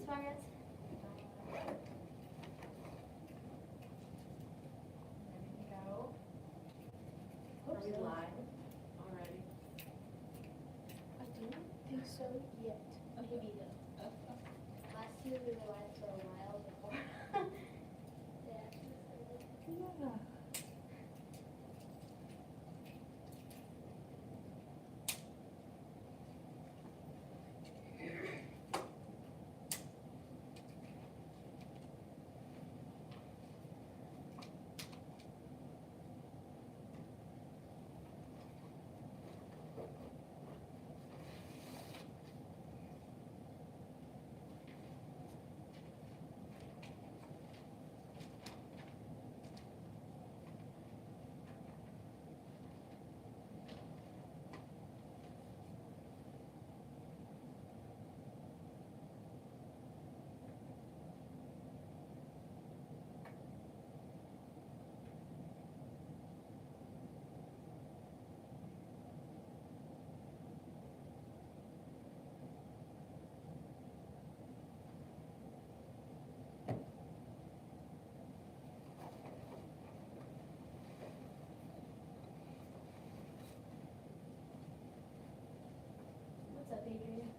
fine, guys. Ready to go? Hope Are we so. live already? I don't think so yet. Maybe though. Last year we were live for a while before. Yeah. What's up, Adrian?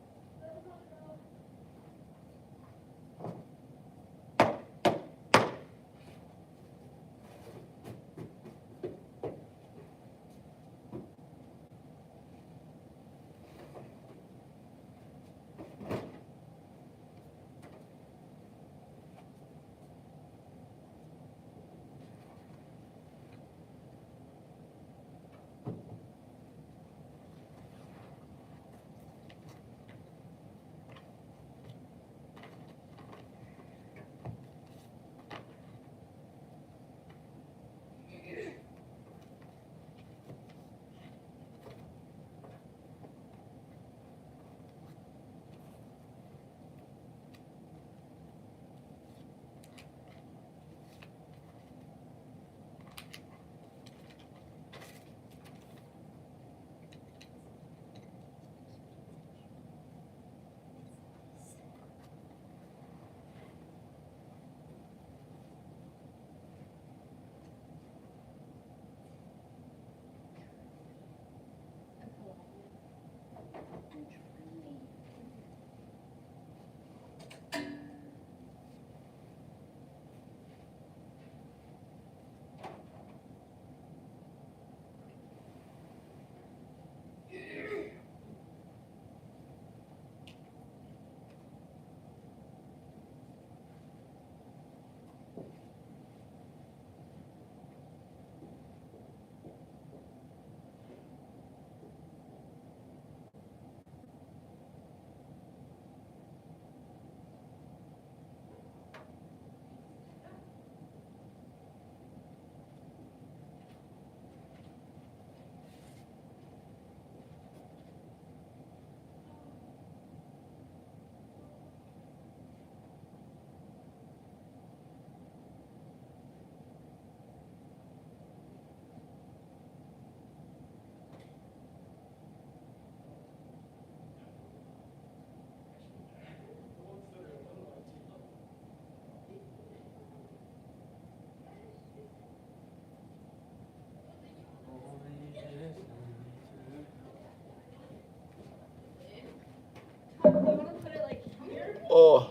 You want to put it like here? Oh,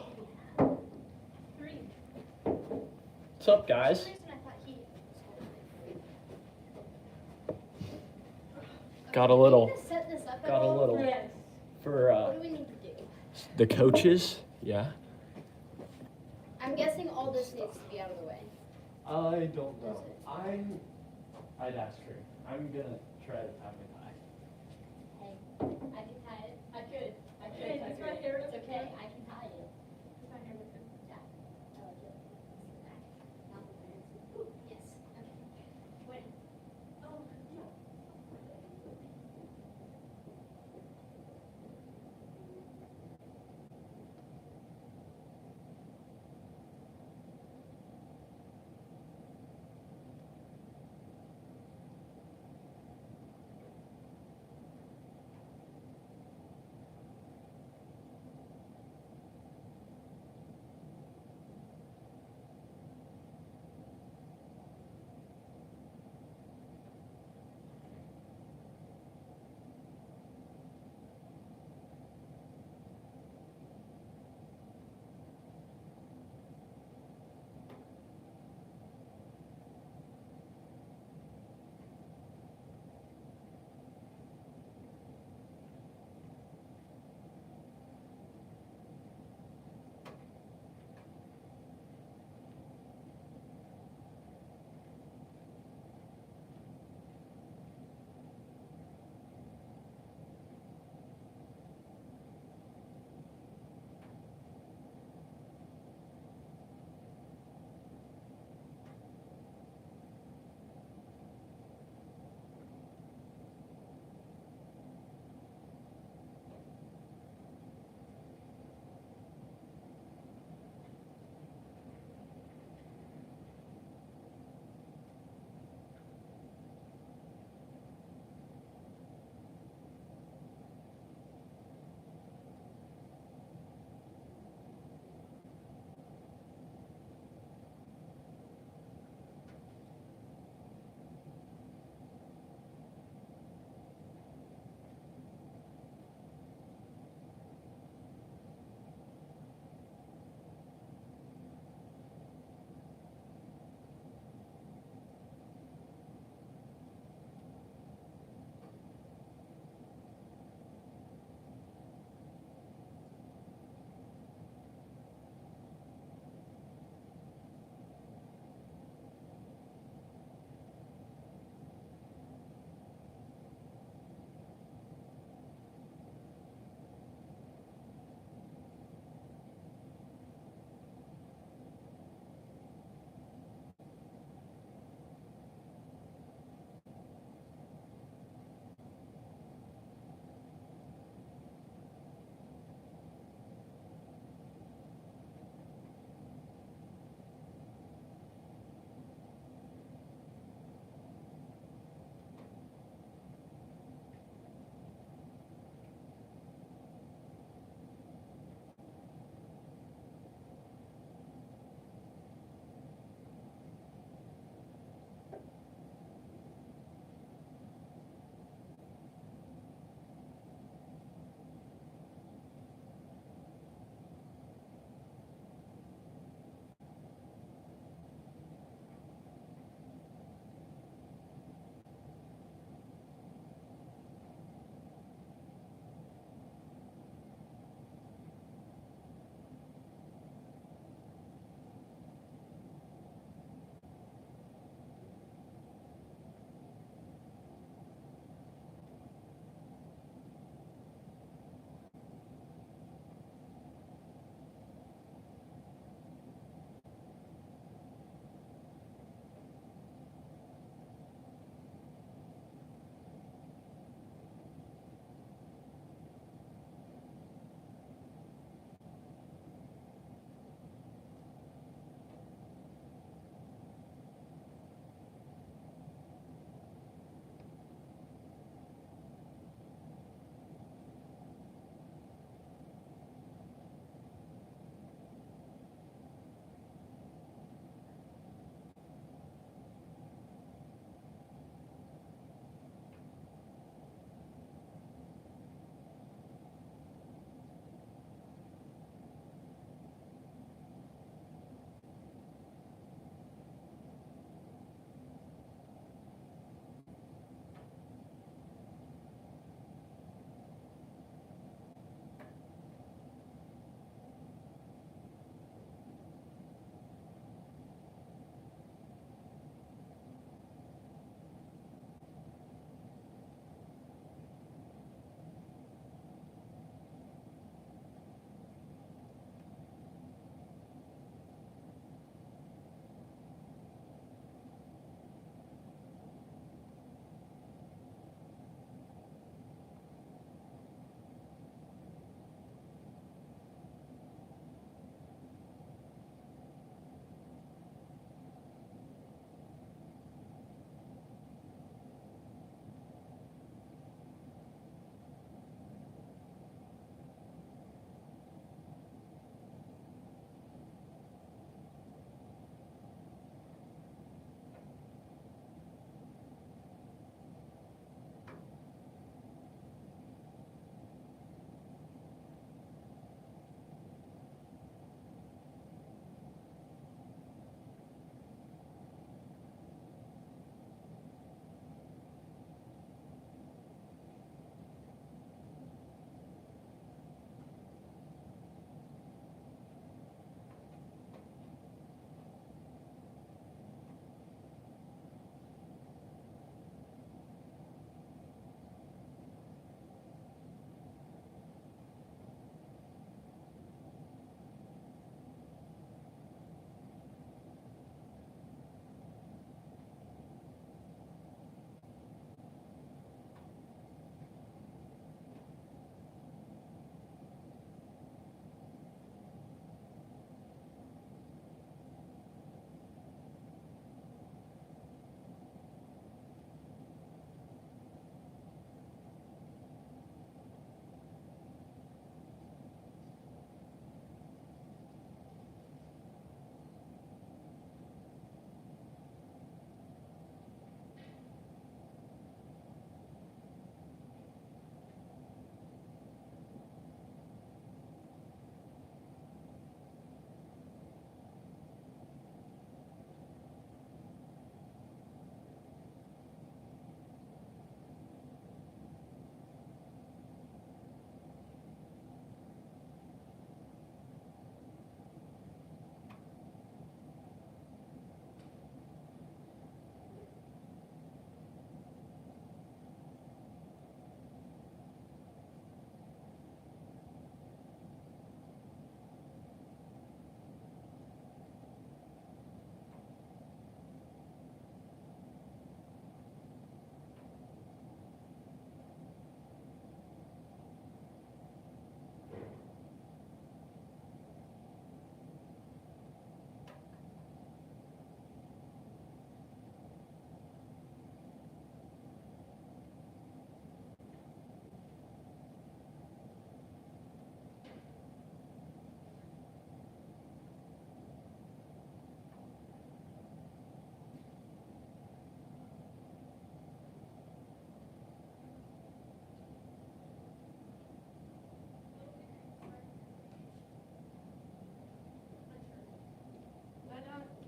3. what's up, For guys? some reason I thought he. Got a Do we little need to set this up at got a all? little. Yes. For What do we need to do? the coaches. Yeah. I'm guessing all this needs to be out of the way. I don't know. I'd ask her. I'm gonna try to tie my tie. Hey, I can tie it. I could. Hey, it's right here. It's okay. I can tie it. It's right here with the yeah. I like it. Now the parents. Ooh, yes. Okay. Wait. Oh, yeah.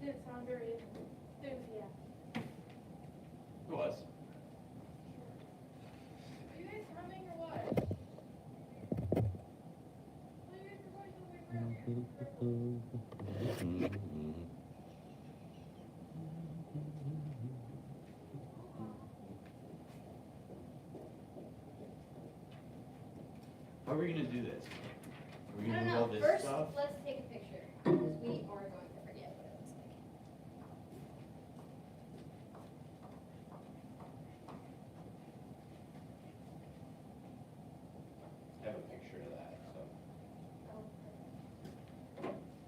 Didn't sound very enthusiastic. It was. Are you guys coming or what? Well, you guys were going to the way earlier. How are we gonna do this? Are we I gonna don't do all know, this first, stuff? let's take a picture, because we are going to forget what it looks like. I have a picture of that, so.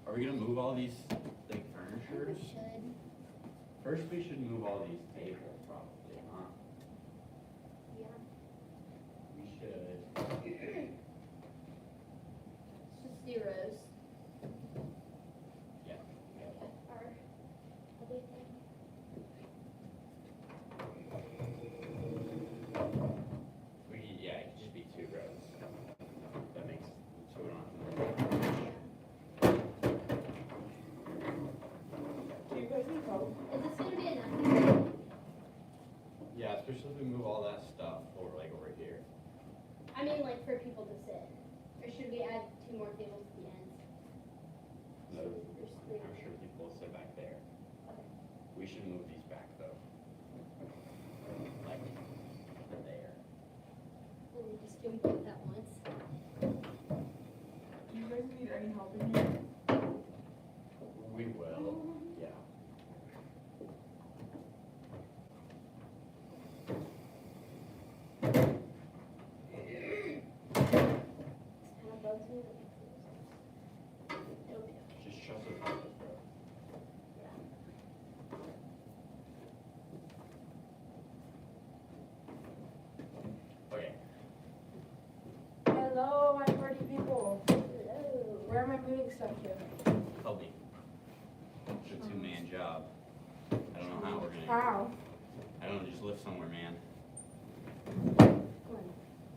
Are we gonna move all these, like, furniture? We should. First, we should move all these tables, probably, huh? Yeah. We should. It's just zeros. Yeah. Our other thing. Yeah, it could just be 2 rows. That makes, so we don't have to. Do you guys need help? Is this gonna be enough? Yeah, especially if we move all that stuff over, like, over here. I mean, like, for people to sit. Or should we add 2 more tables at the end? No, There's 3. I'm sure people will sit back there. Okay. We should move these back, though. Like, there. Or we just do both at once? Do you guys need any help in here? We will, yeah. This kind of bugs me. But it'll be okay. Just shove it back, bro. Okay. Hello, my party people. Hello. Where am I moving stuff to? Help me. It's a 2-man job. I don't know how we're gonna, How? I don't know, just lift somewhere, man. Come on.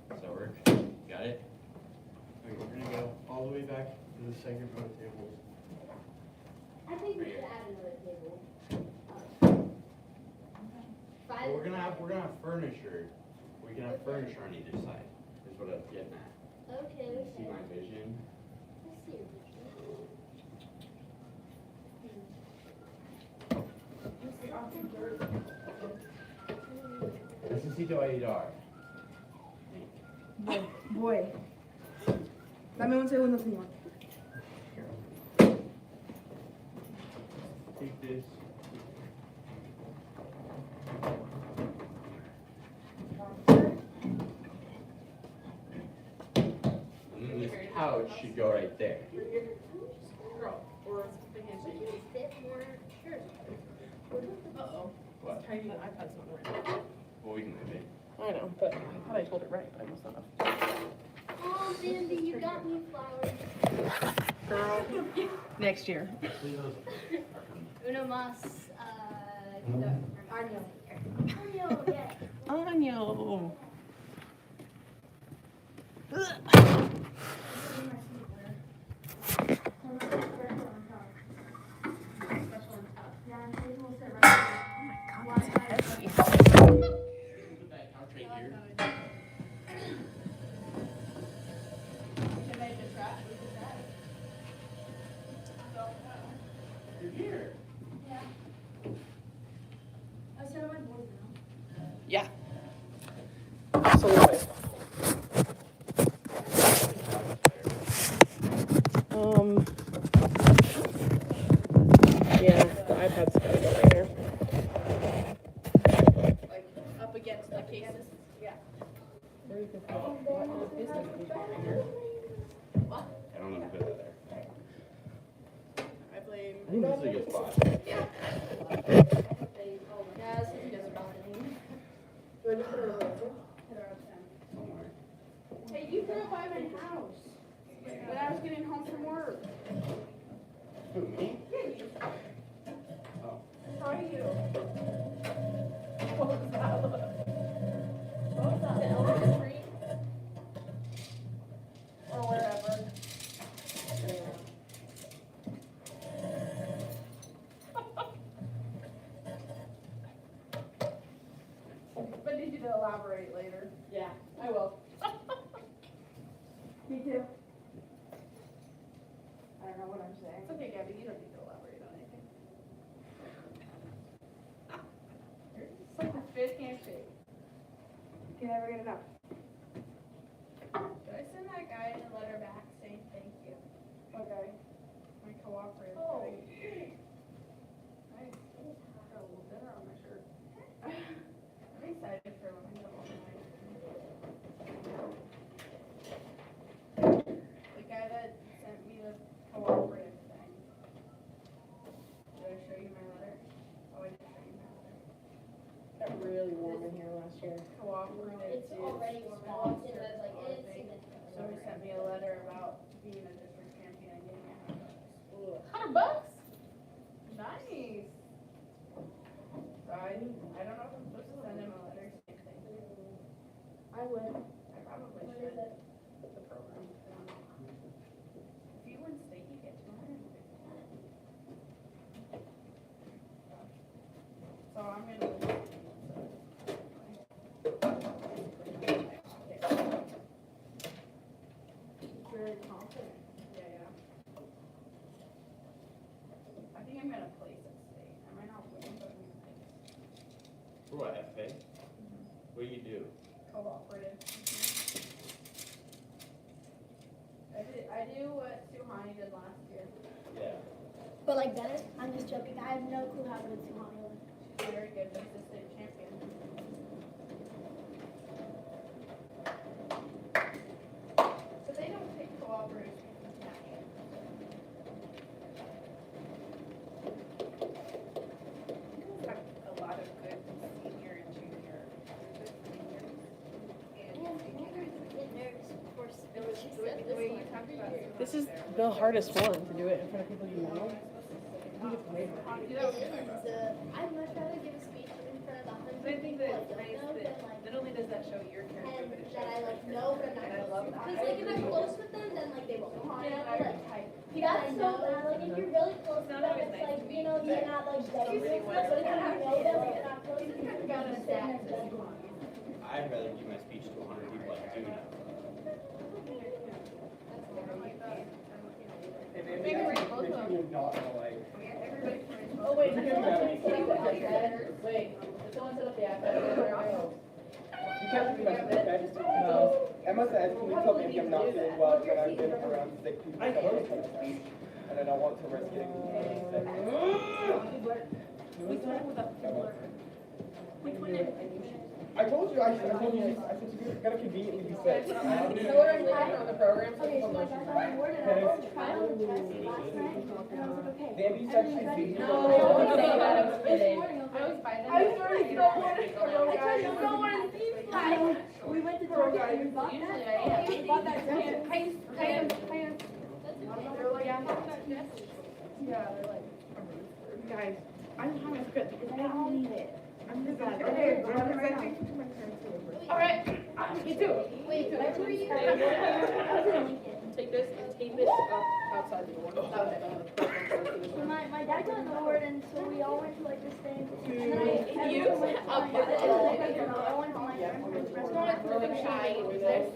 Does that work? Got it? Okay, we're gonna go all the way back to the second row of tables. I think we should add another table. Five. Well, we're gonna have furniture. We can have furniture on either side, is what I'm getting at. Okay, You see okay. my vision? I see your vision. It's awesome dirt. Necesito ayudar. Boy. Dame un segundo, señor. Take this. And then this couch should go right there. Girl, or the Would handshake. you fit more? Sure. Uh-oh. What? Tiny iPad's not working. Well, we can move it. I know, but I thought I told it right, but I must not have. Oh, Sandy, you got me flowers. Girl. Next year. Uno más, Arno. Arno, yes. Anyo. Put that couch right here. You're here. I said on my board now. Yeah. Absolutely. Yeah, the iPad's gotta go right here. Like, up against the cases? Yeah. Or you could put, what is this right here? I don't know if put that there. I blame. I think this is a good spot. Yeah. Yeah, this is just balcony. Somewhere. Hey, you drove by my house when I was getting home from work. Who, me? Oh. How are you? What was that? What was that? The elementary? Or wherever. Me too. I don't know what I'm saying. It's okay, Gabby, you don't need to elaborate on anything. It's like the fifth handshake. Can never get enough. Did I send that guy a letter back saying thank you? Okay. My cooperative. Oh. Nice. Got a little dinner on my shirt. I'm excited for when I go home tonight. The guy that sent me the cooperative thing. Did I show you my letter? Oh, I didn't show you my letter. Got really warm in here last year. Cooperative It's is already warm. I walked in, I was like, sponsor it's clothing. significant. So he sent me a letter about being a district champion and getting $100. $100? Nice. So I don't know if I'm supposed to send him a letter saying thank you. I would. I probably What should. is it? The program. If you win state, you get $250. So I'm gonna. Very confident. Yeah. I think I'm gonna place at state. I might not win, but I'm gonna place. For what, FA? What do you do? Cooperative. I do what Suhani did last year. Yeah. But like better? I'm just joking. I have no clue how to do Suhani. She's very good. She's the state champion. But they don't take cooperative national. You guys have a lot of good senior and junior. The way you talked about Suhani This is there was the like- hardest one to do it in front of people you know. I'm I'd much rather give a speech in front of 100 I think people that I it's don't know nice than that like, not only does that show your character, and but it shows that I like like know but not and I love that. Because like if I'm close with them, then like they won't. You know, like type. that's so bad. Like if you're really close It's to not them, always it's nice like to you meet, know but they're not like it's dead. really But wonderful. if you know them, you're not close to them. Got a You're stack sitting to there Suhani. I'd rather give my speech to 100 people like do now. Oh, wait, did someone set up the iPad? Wait, did someone set up the iPad? You can't do that, okay? No. Emma said, can you tell me if I'm not feeling well, when I've been around sick people, so I don't want to speak, and I don't want to risk getting sick. I told you, I told you, I said you gotta conveniently be sick. So what I'm leaving on the program, so Okay, people so know like she's I not. got worded out the trial and test last night, and I was like, okay. Maybe you said she's busy. No, don't say that, I was This kidding. morning, I was by them. I was already so wanted to go, I tried guys. to go on a theme flight. We went to Target and we bought that. Usually I am. We bought that dress. They're like, yeah, they're like. Guys, I don't have a script because I don't need it. I'm just like, Okay, okay, we're I'm presenting. Alright, me too. Wait, where were you? Take this and tape it up outside the door. So my dad got an award, and so we all went to like this thing. And then I You went to up my there. I went to my grandparents' restaurant.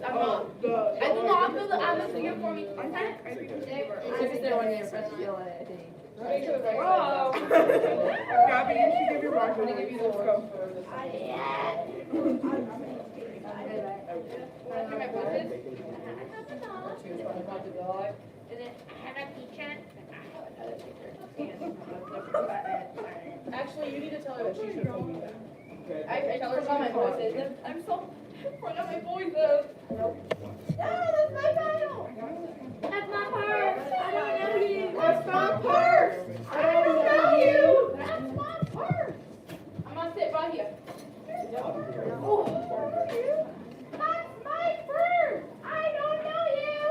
I'm not good. I do not feel the atmosphere for me. I was there when you're first I think. Whoa. Gabby, you should give your mark. I'm gonna give you this go. Actually, you need to tell her that she should have me that. Okay. I forgot my voices. I'm so forgot my voices. That's my title. That's my purse. I don't know you. That's my purse. I don't know you. That's my purse. I'm gonna sit by here. Oh. That's my purse. I don't know you.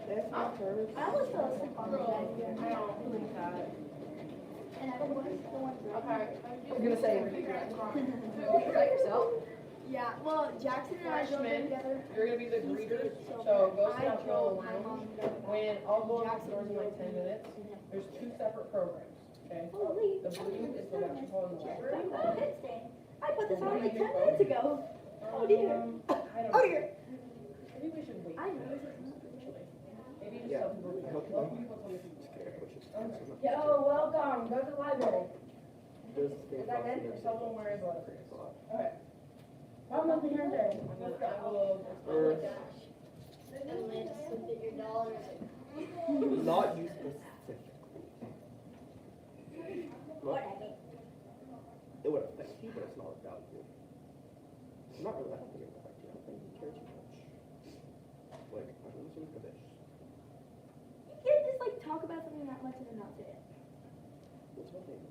That's my purse. I almost fell asleep on the bed here. And I was the one. Okay. I was gonna say. Is that yourself? Yeah, well, Jackson and I drove there together. You're gonna be the greeter, so go sit out in the little room. When I'll go upstairs in like 10 minutes, there's 2 separate programs, okay? Holy. The blue is the lecture hall in the library. I put this on like 10 minutes ago. Oh dear. I don't Oh know. dear. Maybe we should wait tell people. Multiple people told me to. Yo, welcome, go to the library. Is Is that good? Someone wears library. Come over here, Jay. Let's go. I will. Oh my gosh. Emily, I just looked at your dollars. Not you specifically. Whatever. It would affect you, but it's not about you. It's not really, I don't think it would affect you. I don't think you care too much. Like, I don't listen to this. You can't just like talk about something that much and then not say it. What's my name?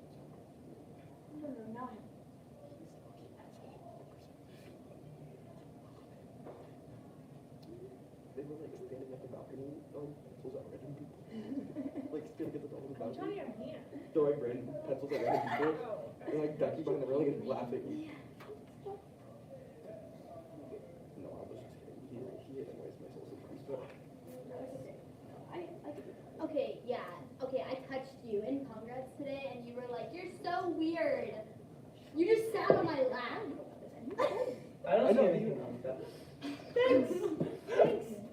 No, no. They were like standing at the balcony, pencils at random people. Like standing at the top of the balcony, throwing random pencils at random people. And like ducking behind the railing and laughing. No, I was just kidding. He annoys my soul sometimes, but. Okay, yeah. Okay, I touched you in Congress today and you were like, you're so weird. You just sat on my lap. I don't see know. anything wrong with that. Thanks.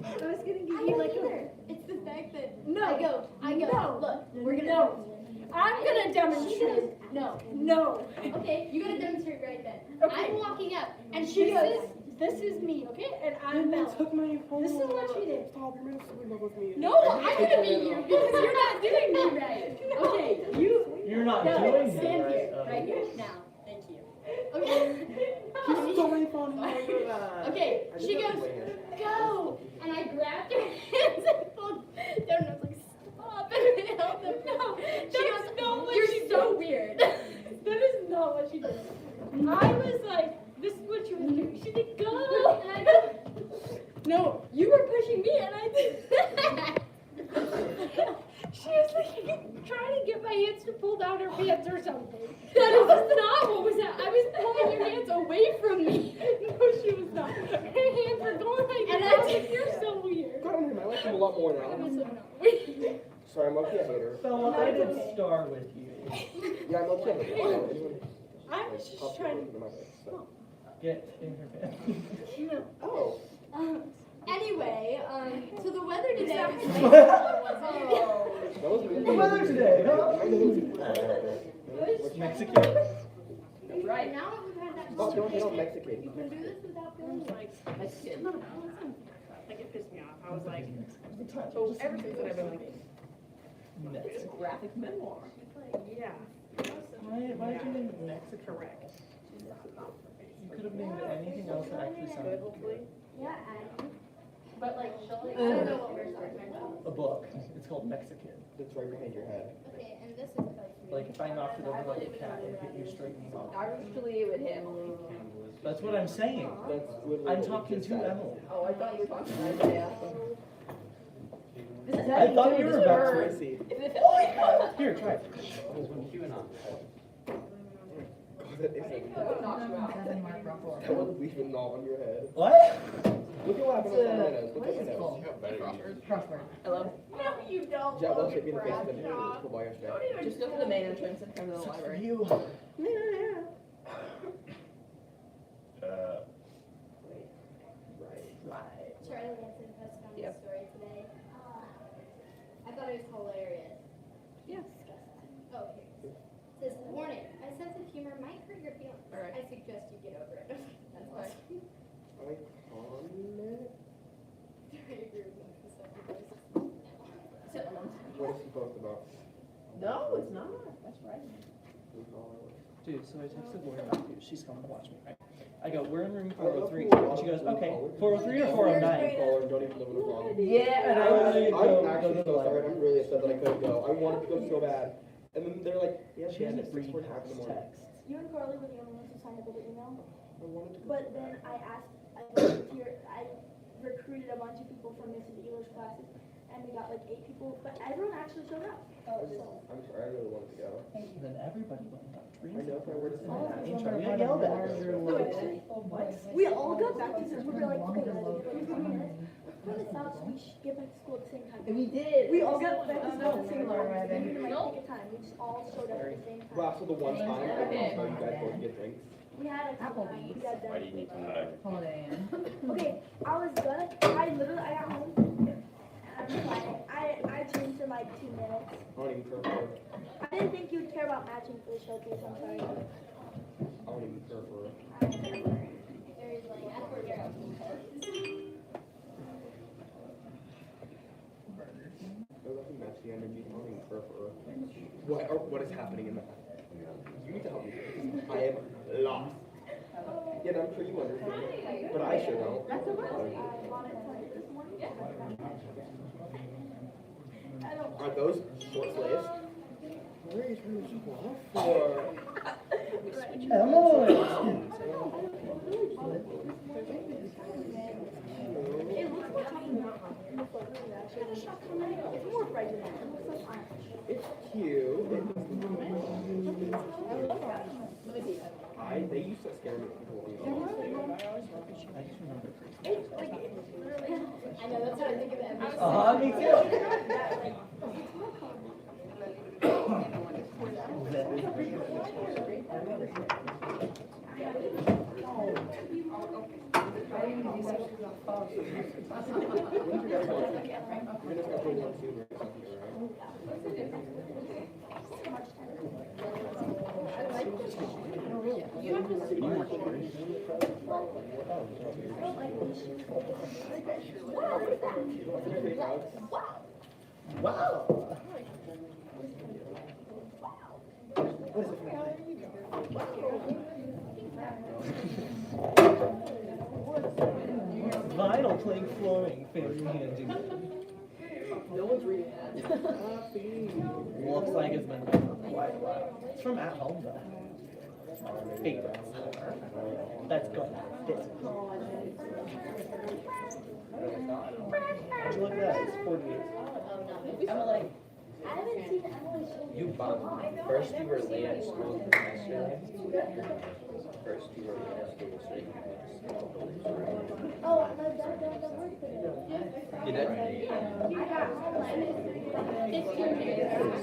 I was gonna give I you don't like either. It's the fact that No. I go, No. look, we're gonna No. I'm gonna She demonstrate. goes, no. No. Okay, you gotta demonstrate right then. Okay. I'm walking up and She she goes, goes, this is me, okay? And I'm Bella. took my phone. This is what she did. Stop, you're so in love with me. no, I'm gonna be here because you're not doing me right. Okay, You're not no, doing it stand right. here, right here, now. Thank you. Okay. He's so many phone calls. Okay, she goes, go! And I grabbed her hands and pulled down and I was like, stop! And I held them. No, she goes, you're so weird. That is not what she did. I was like, this is what she was doing. She did go. And I go, No, you were pushing me and I did. She was like trying to get my hands to pull down her pants or something. that is not what was that. I was pulling your hands away from me. No, she was not. Her hands were going like And that. I Like, you're so weird. Good on him, I like him a lot more I was now. so annoyed. Sorry, I'm okay a hater. Bella, I did star with you. Yeah, I'm okay a hater. Anyone I was just pops trying into my face, so. Get in her bed. Oh. Anyway, so the weather today was nice. That was good. The weather today, huh? What's Mexican. Right now we've had that Stop moment. doing it on Mexican. You can do this without feeling like. Like it pissed me off. I was like, So so ever since then I've been like, Mexican. graphic memoir. Yeah. Why did you name it Mexican? Correct. You could have named it anything else that actually Good, sounded hopefully. Yeah, but like, I don't know what we're talking about. a book. It's called Mexican. That's right behind your head. Okay, and this is Like if I knocked it over like a cat, it hit you straight in the mouth. Actually, with him. That's what I'm saying. That's literally I'm what we talking just to said. Emily. Oh, I thought you were talking to Isaiah. I thought you were about to. Tracy. Here, try it. That isn't. That would leave a knob on your head. What? Look at what happened on my nose. Look at my nose. Hello? No, you don't. Jet will hit me in the face with a football yesterday. Just go to the main entrance and come to the For library. you. Right. Charlie Hanson posted on his Yep. story today. I thought it was hilarious. Yeah. Oh, here it is. It says, warning, my sense of humor might hurt your feelings. Alright. I suggest you get over it. That's all. I on it. I agree with that. It's so gross. What is he post about? No, it's not. That's right. Dude, so I texted Lori Matthews. She's coming to watch me, right? I go, we're in room I love 403. people And she goes, blue okay, collar. 403 or 409? Caller, don't even live in a farm. Yeah. And I literally I'm go actually to the so sorry. library. I'm really upset that I couldn't go. I wanted to go so bad. And then they're like, yeah, She Dan, doesn't it's read 6:30 in the morning. texts. You and Carly were the only ones who signed up with the email. I wanted to go. But then I recruited a bunch of people from Mrs. Ehlers classes, and we got like 8 people, but everyone actually showed up. I'm sorry, I really wanted to go. Then everybody went and got I drinks. know if I were to And sign then up. me and Charlie got yelled at. We all got back to school. We were like, okay, guys, we have 20 minutes. Put us out so we should get back to school at the same time. We did. We all got back to school at the same time. We didn't like take a time. We just all showed up at the same time. Wow, so the one time I didn't know you guys both get drinks. We had a couple times. We got done. Holiday Inn. Okay, I was gonna, I got home, and I'm planning, 2 minutes. I don't even care for it. I didn't think you'd care about matching for the showcase, I'm sorry. I don't even care for it. There's like, I don't care. There's nothing messy underneath. I don't even care for it. What is happening in the You need to help me. I am lost. Yeah, I'm sure you understand. But I should know. Are those short sleeves? Where is your cloth for? It looks like it's more pregnant. It looks like It's cute. They used to scare me. I know, that's what I think of every. Me too. Wow. Vinyl playing flooring, fancy handy. No one's reading that. Looks like it's been there for quite a while. It's from At Home though. Favorites. That's good. This. Look at that, it's 48. Emily. I haven't seen Emily show. You bummed. First you were late at school yesterday. First you were late at school yesterday. Oh, my dad worked today. You did? I got 15 years.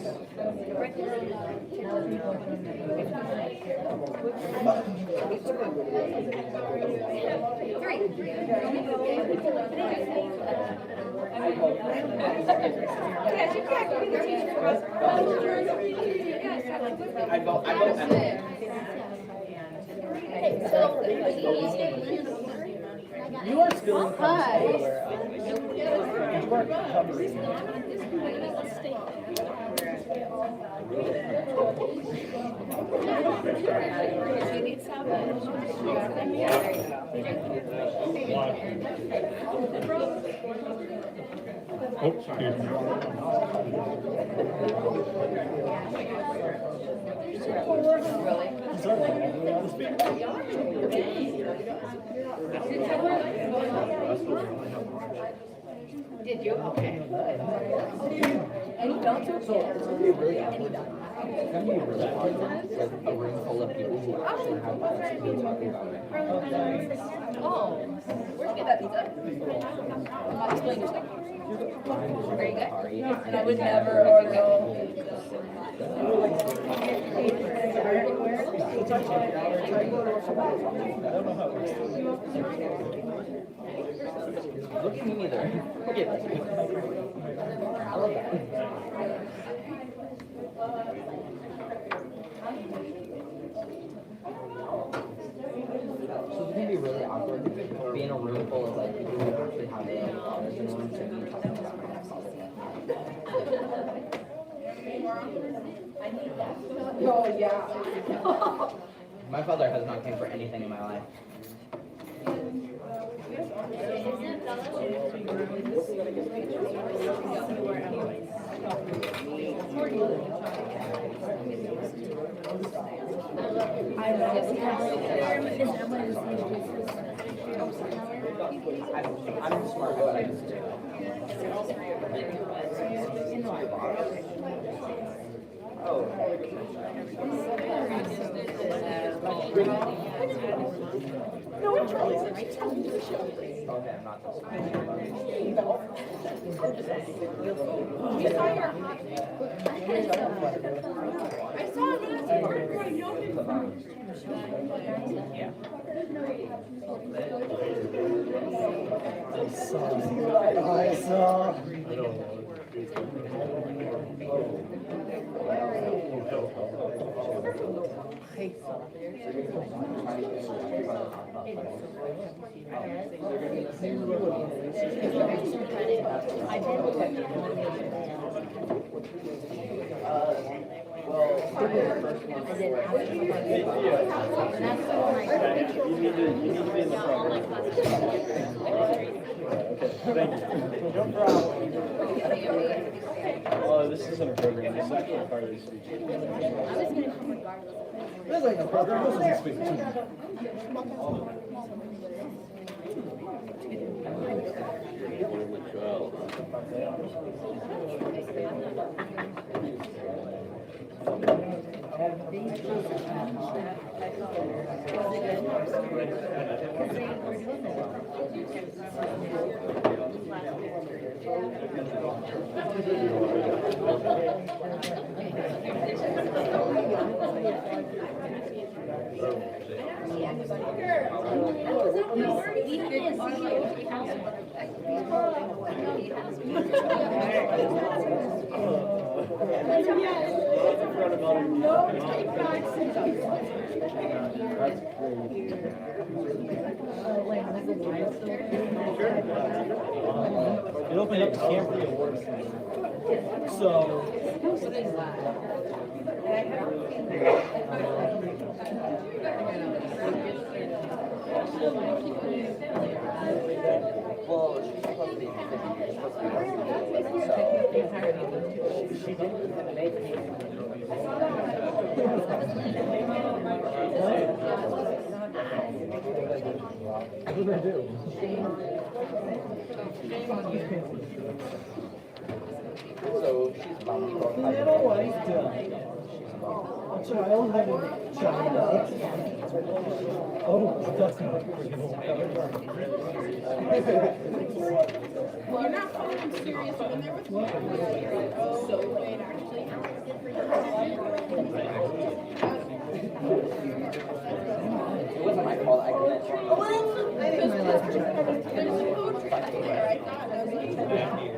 I vote Emily. You are still in college. You are covering. Did you? Okay. It's gonna be really awkward. It's gonna be really awkward with a room full of people who actually have to be talking about it. Oh, where'd you get that pizza? Explain yourself. Very good. And I would never order. Look at me either. Look at I love that. So it's gonna be really awkward to be in a room full of like people who actually have their fathers and ones and be talking about my next Oh, yeah. My father has not came for anything in my life. I'm smart, but I just Okay, I'm not so I saw. You need to be in the front. Thank you. No problem. Oh, this isn't a program, this is actually part of the speech. That's like a program, this is a speech. It opened up the Camry Awards. So. Well, she's supposed to be 50 years, supposed to be She didn't make What did I do? So she's about to Little white a child having China. Oh, that's not Well, you're not following serious when they're with me. So wait, actually. It wasn't my fault, I couldn't. There's a poetry there, I thought. I was like,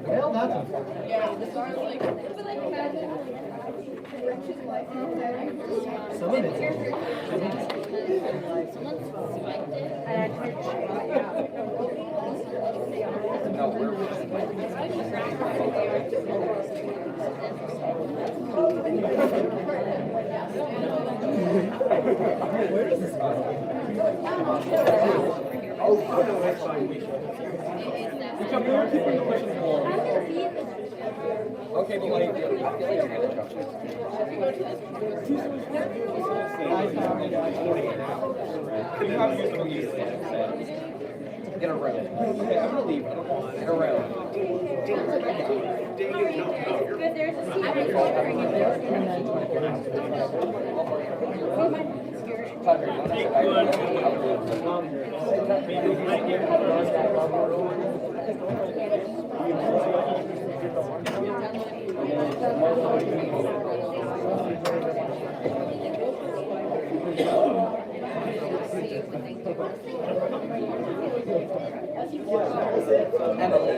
Well, that's a. yeah, this was like, Some of it's. No, we're. Where does this go? Okay, but like, I feel like you're gonna interrupt me. Get a room. Okay, I'm gonna leave. Get a room. Tucker, you wanna sit back? Emily,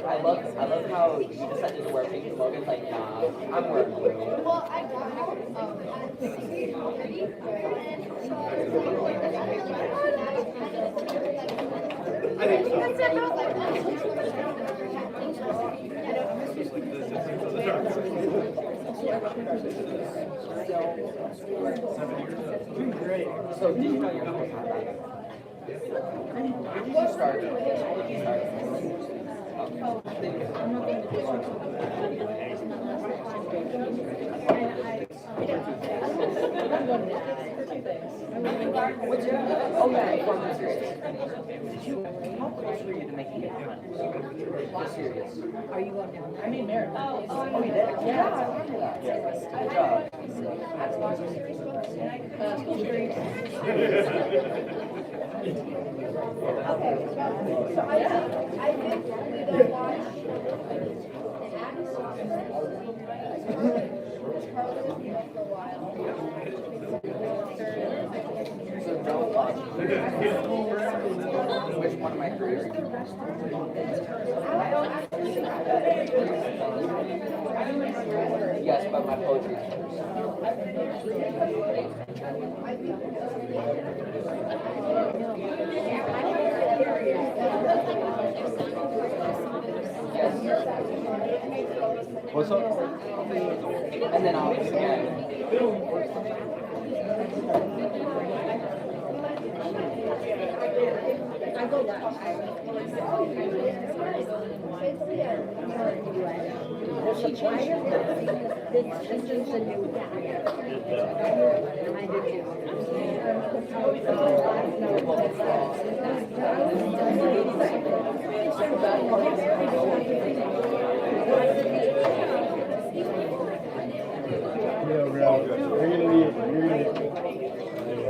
I love how you decided to wear pink. Logan's like, nah, I'm wearing blue. Well, I got I think so. So did you know your first time? When did you start? When did you start? What's your, oh yeah, performance series. Did you, how close were you to making it fun? Just serious. are you going down there? I mean, Mary. Oh, you did? Yeah, I remember that. Good job. So I did watch for a while. So don't watch. Which is one of my careers. Yes, but my poetry is first. What's up? And then I'll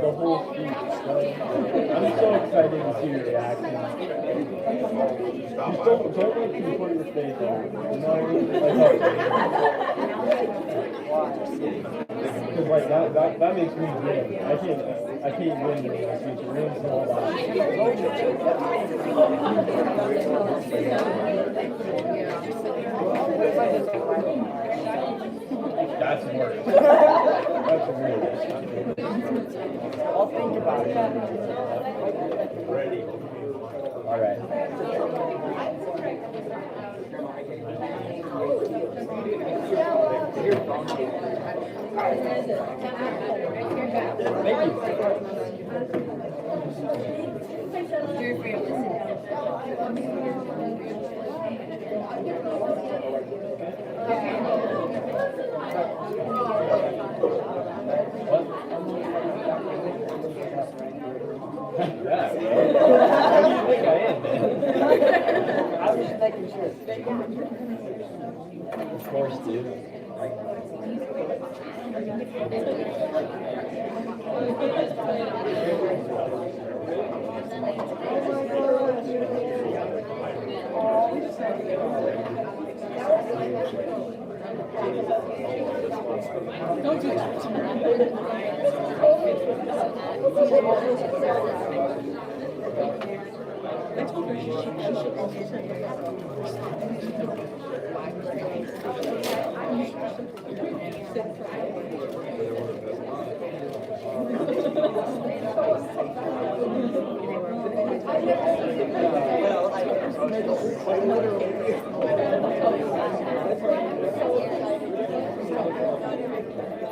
The whole speech. I'm so excited to see your reaction. Just don't let people put your face on it. You know what I mean? Because like that makes me win. I can't win with my speech. It ruins the whole That's worse. That's weird. I'll think about it. Ready. All right. Yeah. What do you think I am, man? I was just making sure. Of course, dude.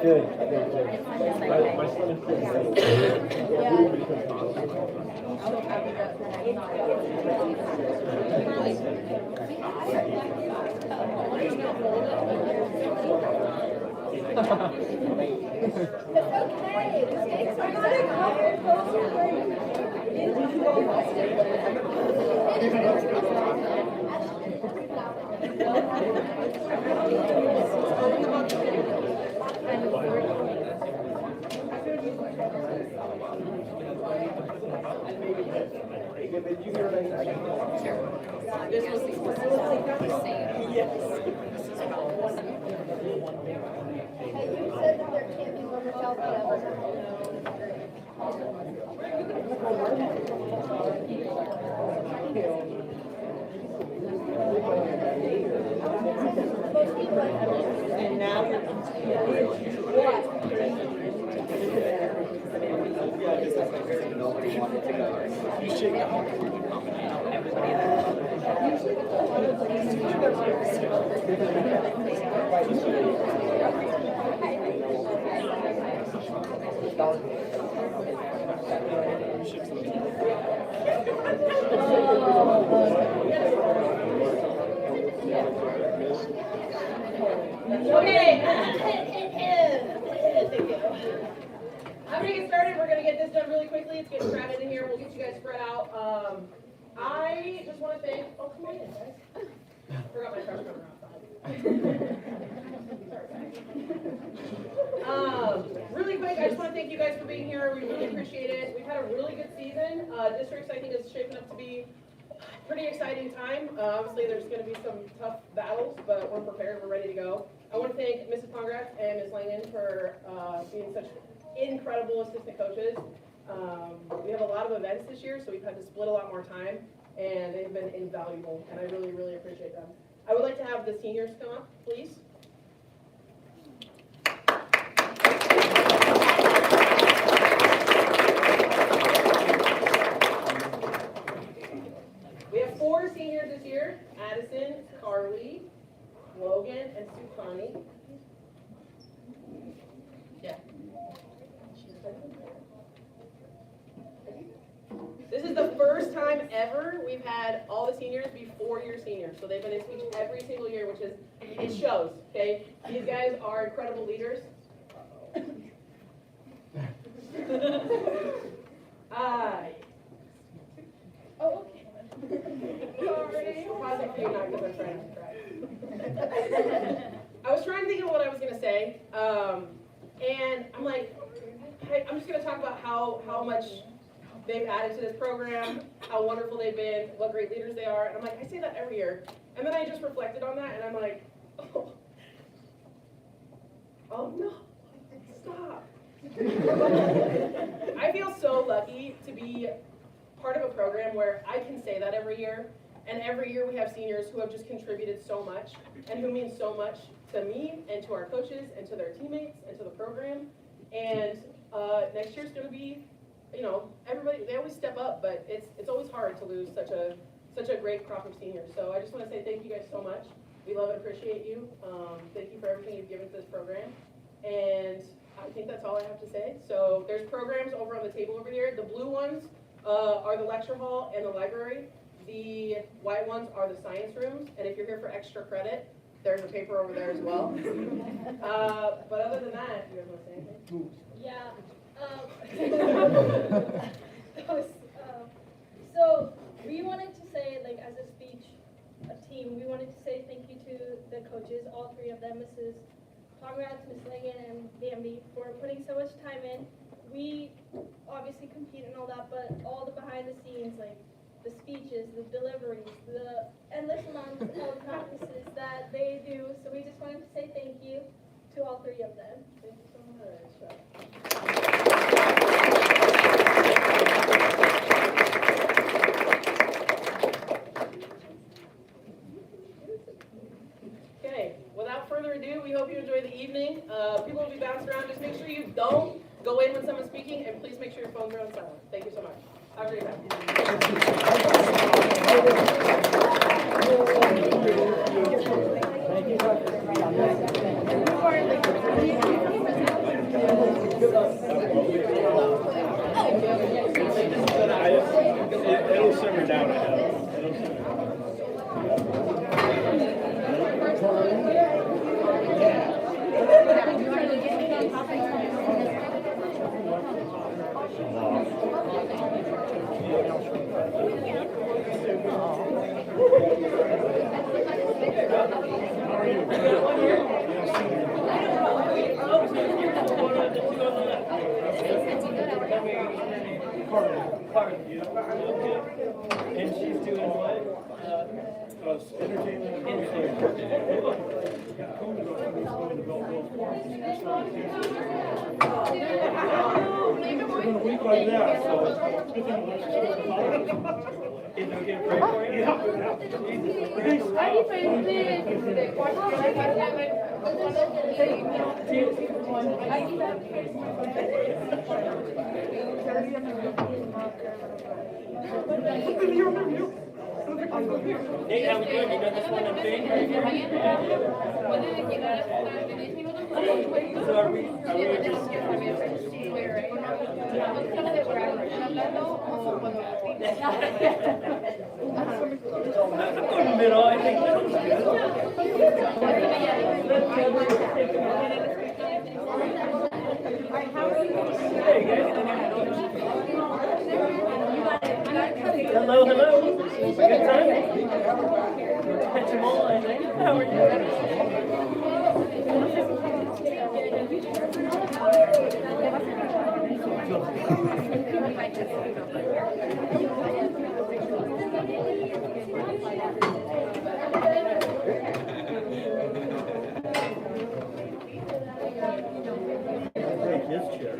Good. My son is Okay. I'm gonna get started. We're gonna get this done really quickly. It's getting crowded in here. We'll get you guys spread out. I just want to thank. Oh, come on in, guys. Forgot my trash cover outside. Really quick, I just want to thank you guys for being here. We really appreciate it. We've had a really good season. Districts, I think, is shaping up to be a pretty exciting time. Obviously, there's going to be some tough battles, but we're prepared. We're ready to go. I want to thank Mrs. Pongratz and Ms. Langen for being such incredible assistant coaches. We have a lot of events this year, so we've had to split a lot more time, and they've been invaluable, and I really, really appreciate them. I would like to have the seniors come up, please. We have 4 seniors this year: Addison, Carly, Logan, and Sukani. Yeah. This is the first time ever we've had all the seniors be 4-year seniors. So they've been in speech every single year, which is, it shows, okay? These guys are incredible leaders. Oh, okay. Sorry. Pause it for you, not because I'm trying not to cry. I was trying to think of what I was going to say, and I'm like, I'm just going to talk about how much they've added to this program, how wonderful they've been, what great leaders they are. And I'm like, I say that every year. And then I just reflected on that, and I'm like, oh no, stop. I feel so lucky to be part of a program where I can say that every year. And every year we have seniors who have just contributed so much and who mean so much to me and to our coaches and to their teammates and to the program. And next year's going to be, you know, everybody, they always step up, but it's always hard to lose such a great crop of seniors. So I just want to say thank you guys so much. We love and appreciate you. Thank you for everything you've given to this program. And I think that's all I have to say. So there's programs over on the table over here. The blue ones are the lecture hall and the library. The white ones are the science rooms. And if you're here for extra credit, there's a paper over there as well. But other than that, you guys want to say anything? Yeah. So we wanted to say, like, as a speech team, we wanted to say thank you to the coaches, all 3 of them, Mrs. Conrad, Ms. Langan, and Bambi, for putting so much time in. We obviously compete and all that, but all the behind the scenes, like the speeches, the deliveries, the endless amounts of practices that they do. So we just wanted to say thank you to all 3 of them. Thank you so much. Okay, without further ado, we hope you enjoy the evening. People will be bounced around. Just make sure you don't go in when someone's speaking, and please make sure your phones are on silent. Thank you so much. Have a great It'll simmer down. And she's doing what? Entertainment. In a week like that, so. Is it okay to pray for you? Hey, how we doing? You got this one on thing? So are we just... Middle, I think middle's Hello, hello. Good time? Catch them all, I think. How are Take this chair.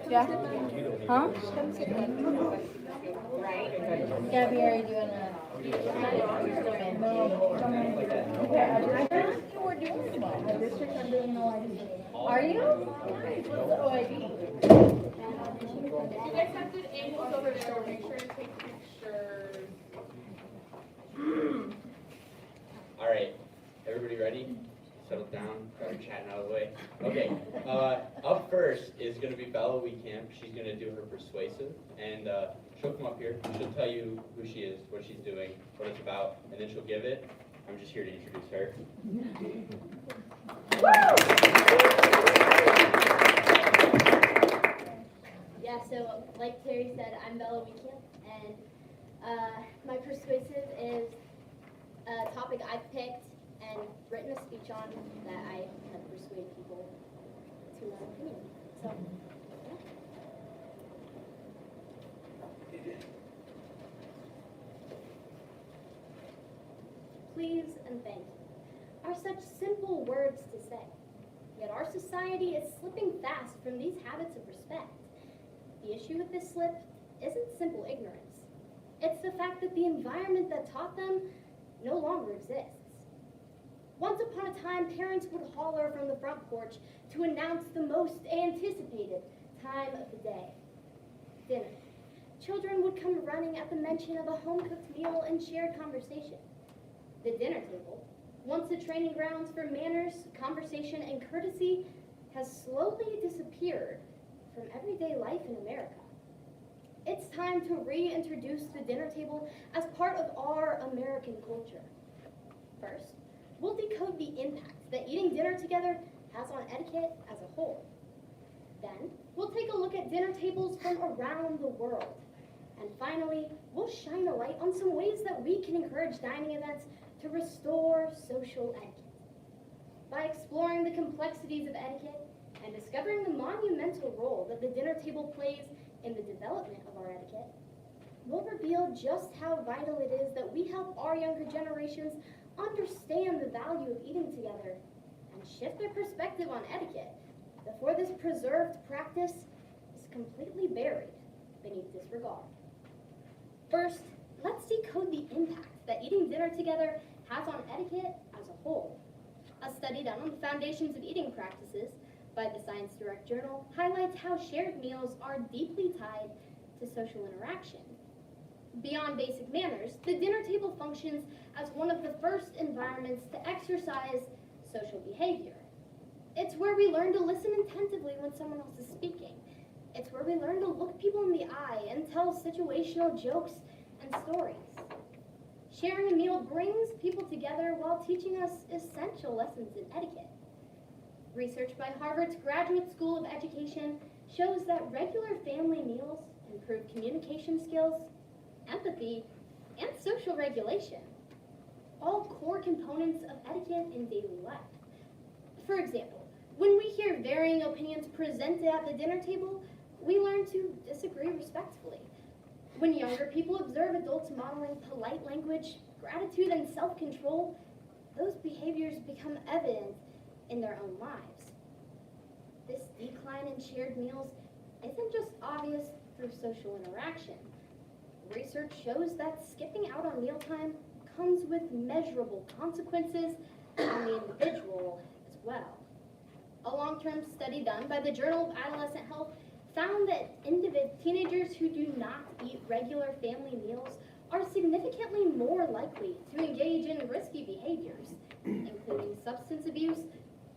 Yeah. Huh? Gabby, are you doing a? No. We're doing well. The district I'm doing OID. Are you? Nice. What's the OID? You guys have good angles over there, make sure to take pictures. All right, everybody ready? Settle down, got your chatting out of the way. Okay, up first is gonna be Bella Weekamp. She's gonna do her persuasive, and she'll come up here. She'll tell you who she is, what she's doing, what it's about, and then she'll give it. I'm just here to introduce her. Yeah, so like Terry said, I'm Bella Weekamp, and my persuasive is a topic I've picked and written a speech on that I have persuaded people to my opinion. So, yeah. Please and thank you are such simple words to say, yet our society is slipping fast from these habits of respect. The issue with this slip isn't simple ignorance. It's the fact that the environment that taught them no longer exists. Once upon a time, parents would holler from the front porch to announce the most anticipated time of the day, dinner. Children would come running at the mention of a home-cooked meal and shared conversation. The dinner table, once the training grounds for manners, conversation, and courtesy, has slowly disappeared from everyday life in America. It's time to reintroduce the dinner table as part of our American culture. First, we'll decode the impact that eating dinner together has on etiquette as a whole. Then, we'll take a look at dinner tables from around the world. And finally, we'll shine a light on some ways that we can encourage dining events to restore social etiquette. By exploring the complexities of etiquette and discovering the monumental role that the dinner table plays in the development of our etiquette, we'll reveal just how vital it is that we help our younger generations understand the value of eating together and shift their perspective on etiquette before this preserved practice is completely buried beneath disregard. First, let's decode the impact that eating dinner together has on etiquette as a whole. A study done on the foundations of eating practices by the Science Direct Journal highlights how shared meals are deeply tied to social interaction. Beyond basic manners, the dinner table functions as one of the first environments to exercise social behavior. It's where we learn to listen attentively when someone else is speaking. It's where we learn to look people in the eye and tell situational jokes and stories. Sharing a meal brings people together while teaching us essential lessons in etiquette. Research by Harvard's Graduate School of Education shows that regular family meals improve communication skills, empathy, and social regulation, all core components of etiquette in daily life. For example, when we hear varying opinions presented at the dinner table, we learn to disagree respectfully. When younger people observe adults modeling polite language, gratitude, and self-control, those behaviors become evident in their own lives. This decline in shared meals isn't just obvious through social interaction. Research shows that skipping out on mealtime comes with measurable consequences on the individual as well. A long-term study done by the Journal of Adolescent Health found that teenagers who do not eat regular family meals are significantly more likely to engage in risky behaviors, including substance abuse,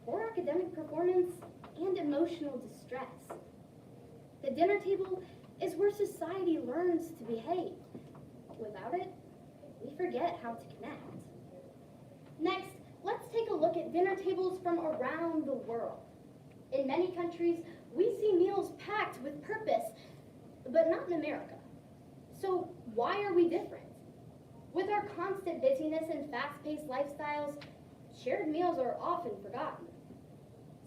poor academic performance, and emotional distress. The dinner table is where society learns to behave. Without it, we forget how to connect. Next, let's take a look at dinner tables from around the world. In many countries, we see meals packed with purpose, but not in America. So why are we different? With our constant busyness and fast-paced lifestyles, shared meals are often forgotten.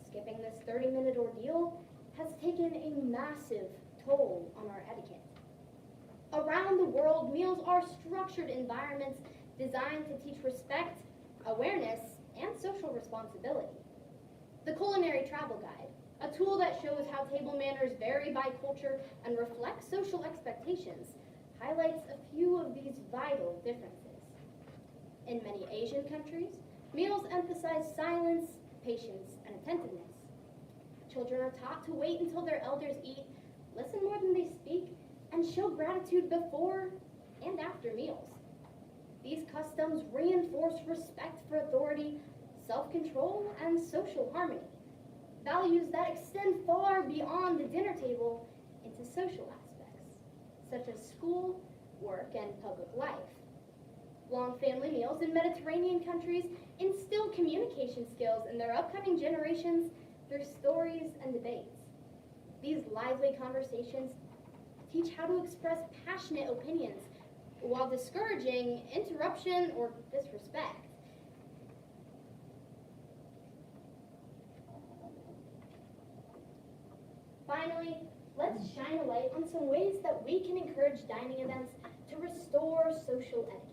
Skipping this 30-minute ordeal has taken a massive toll on our etiquette. Around the world, meals are structured environments designed to teach respect, awareness, and social responsibility. The Culinary Travel Guide, a tool that shows how table manners vary by culture and reflect social expectations, highlights a few of these vital differences. In many Asian countries, meals emphasize silence, patience, and attentiveness. Children are taught to wait until their elders eat, listen more than they speak, and show gratitude before and after meals. These customs reinforce respect for authority, self-control, and social harmony, values that extend far beyond the dinner table into social aspects, such as school, work, and public life. Long family meals in Mediterranean countries instill communication skills in their upcoming generations through stories and debates. These lively conversations teach how to express passionate opinions while discouraging interruption or disrespect. Finally, let's shine a light on some ways that we can encourage dining events to restore social etiquette.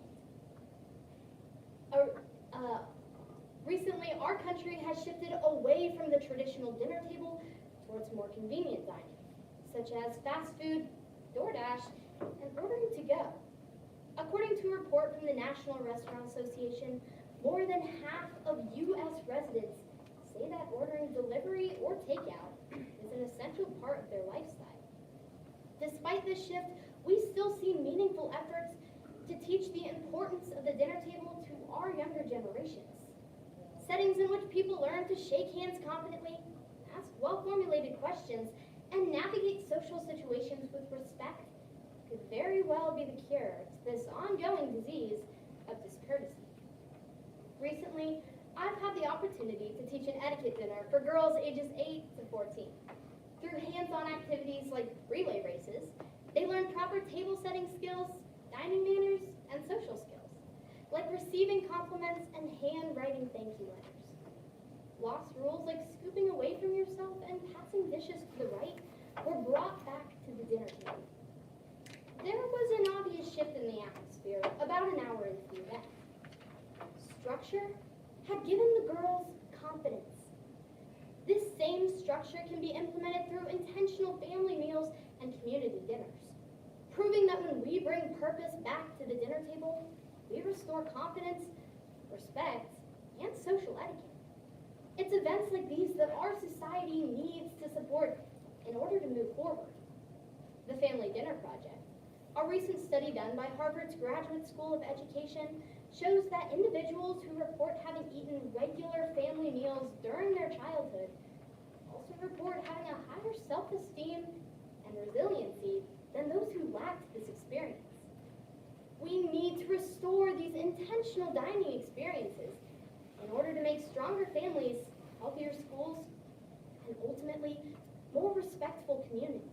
Recently, our country has shifted away from the traditional dinner table towards more convenient dining, such as fast food, DoorDash, and ordering to go. According to a report from the National Restaurant Association, more than half of U.S. residents say that ordering delivery or takeout is an essential part of their lifestyle. Despite this shift, we still see meaningful efforts to teach the importance of the dinner table to our younger generations. Settings in which people learn to shake hands confidently, ask well-formulated questions, and navigate social situations with respect could very well be the cure to this ongoing disease of discourtesy. Recently, I've had the opportunity to teach an etiquette dinner for girls ages 8 to 14. Through hands-on activities like relay races, they learn proper table setting skills, dining manners, and social skills, like receiving compliments and handwriting thank you letters. Lost rules like scooping away from yourself and passing dishes to the right were brought back to the dinner table. There was an obvious shift in the atmosphere about an hour into the event. Structure had given the girls confidence. This same structure can be implemented through intentional family meals and community dinners, proving that when we bring purpose back to the dinner table, we restore confidence, respect, and social etiquette. It's events like these that our society needs to support in order to move forward. The Family Dinner Project, a recent study done by Harvard's Graduate School of Education, shows that individuals who report having eaten regular family meals during their childhood also report having a higher self-esteem and resiliency than those who lacked this experience. We need to restore these intentional dining experiences in order to make stronger families, healthier schools, and ultimately more respectful communities.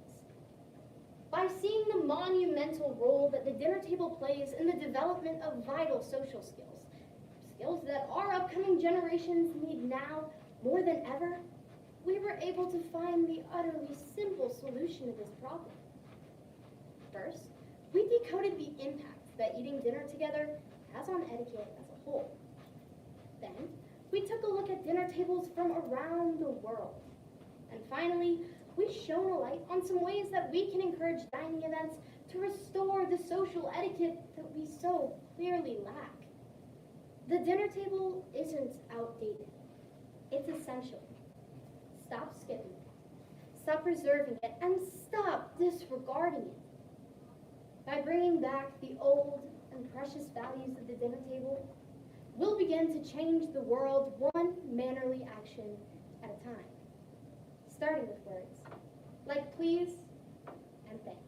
By seeing the monumental role that the dinner table plays in the development of vital social skills, skills that our upcoming generations need now more than ever, we were able to find the utterly simple solution to this problem. First, we decoded the impact that eating dinner together has on etiquette as a whole. Then, we took a look at dinner tables from around the world. And finally, we shone a light on some ways that we can encourage dining events to restore the social etiquette that we so clearly lack. The dinner table isn't outdated. It's essential. Stop skipping. stop reserving it, and stop disregarding it. By bringing back the old and precious values of the dinner table, we'll begin to change the world one mannerly action at a time. Starting with words like please and thank you.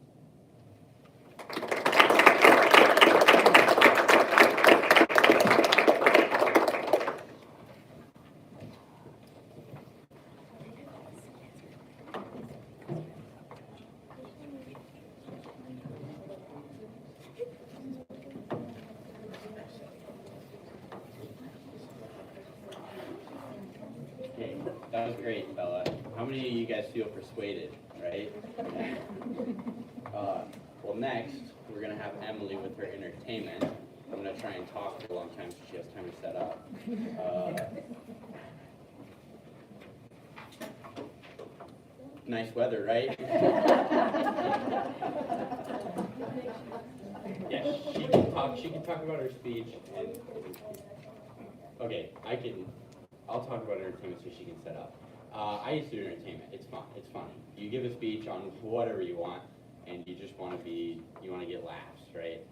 Okay, that was great, Bella. How many of you guys feel persuaded, right? Well, next, we're going to have Emily with her entertainment. I'm going to try and talk for a long time so she has time to set up. Nice weather, right? Yeah, she can talk about her speech and okay, I'll talk about entertainment so she can set up. I used to do entertainment. It's fun. It's funny. You give a speech on whatever you want, and you just want to get laughs, right?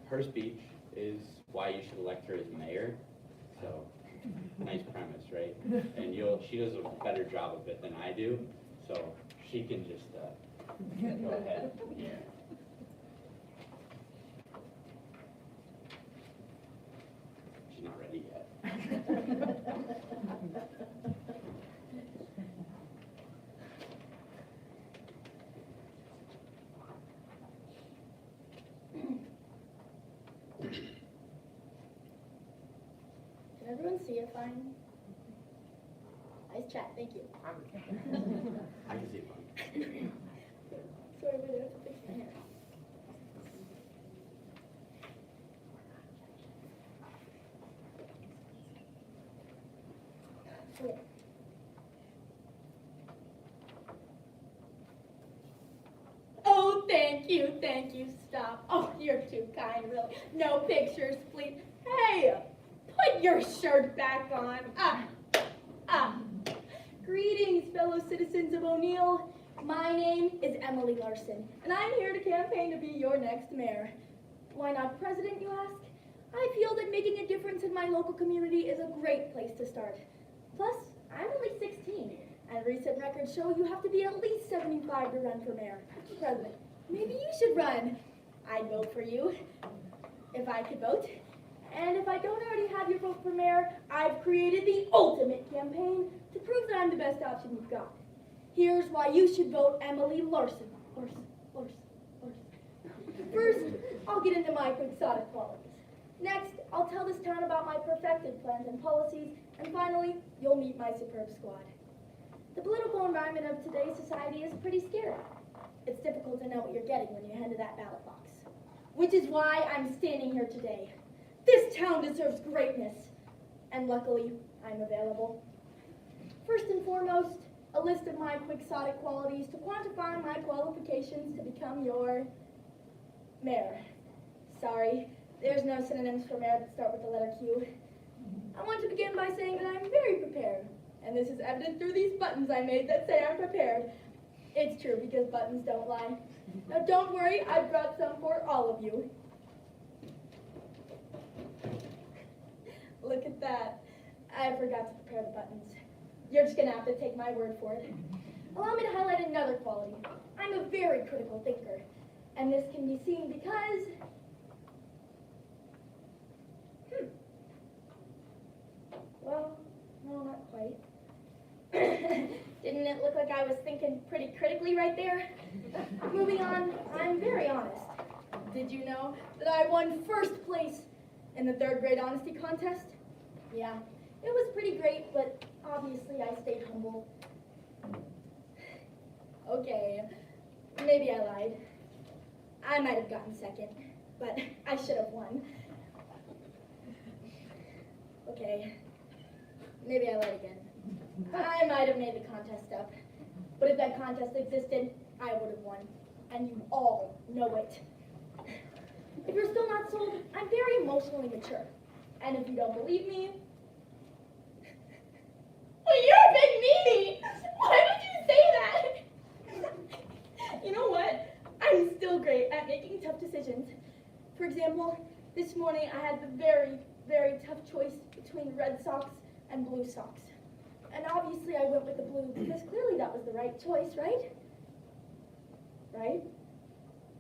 Her speech is why you should elect her as mayor. So, nice premise, right? And she does a better job of it than I do, so she can just go ahead. Yeah. She's not ready yet. Can everyone see it fine? Nice chat, thank you. I can see it fine. Sorry, but I have to fix my hair. Okay. Oh, thank you, stop. Oh, you're too kind, really. No pictures, please. Hey, put your shirt back on. Greetings, fellow citizens of O'Neill. My name is Emily Larson, and I'm here to campaign to be your next mayor. Why not president, you ask? I feel that making a difference in my local community is a great place to start. Plus, I'm only 16, and recent records show you have to be at least 75 to run for mayor. President, maybe you should run. I'd vote for you, if I could vote. And if I don't already have your vote for mayor, I've created the ultimate campaign to prove that I'm the best option you've got. Here's why you should vote Emily Larson. Larson. First, I'll get into my quixotic qualities. Next, I'll tell this town about my perfected plans and policies. And finally, you'll meet my superb squad. The political environment of today's society is pretty scary. It's difficult to know what you're getting when you head to that ballot box. Which is why I'm standing here today. This town deserves greatness. And luckily, I'm available. First and foremost, a list of my quixotic qualities to quantify my qualifications to become your mayor. Sorry, there's no synonyms for mayor that start with the letter Q. I want to begin by saying that I'm very prepared. And this is evident through these buttons I made that say I'm prepared. It's true because buttons don't lie. Now don't worry, I brought some for all of you. Look at that. I forgot to prepare the buttons. You're just gonna have to take my word for it. Allow me to highlight another quality. I'm a very critical thinker. And this can be seen because... Well, no, not quite. Didn't it look like I was thinking pretty critically right there? Moving on, I'm very honest. Did you know that I won first place in the 3rd grade honesty contest? Yeah, it was pretty great, but obviously I stayed humble. Okay, maybe I lied. I might have gotten second, but I should have won. Okay, maybe I lied again. I might have made the contest up, but if that contest existed, I would have won, and you all know it. If you're still not sold, I'm very emotionally mature, and if you don't believe me, well, you're a big meanie! Why would you say that? For example, this morning I had the very, very tough choice between red socks and blue socks. And obviously I went with the blue because clearly that was the right choice, right? Right?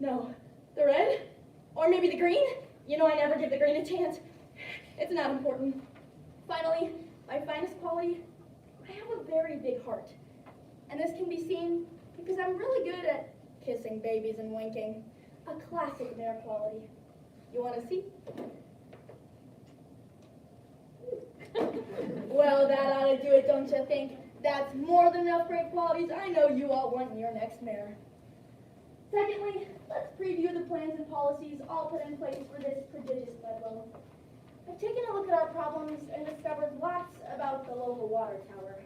No, the red? Or maybe the green? You know I never give the green a chance. It's not important. Finally, my finest quality, I have a very big heart. And this can be seen because I'm really good at kissing babies and winking. A classic mare quality. You want to see? Well, that ought to do it, don't you think? That's more than enough great qualities I know you all want in your next mare. Secondly, let's preview the plans and policies all put in place for this prodigious Bedlow. I've taken a look at our problems and discovered lots about the local water tower.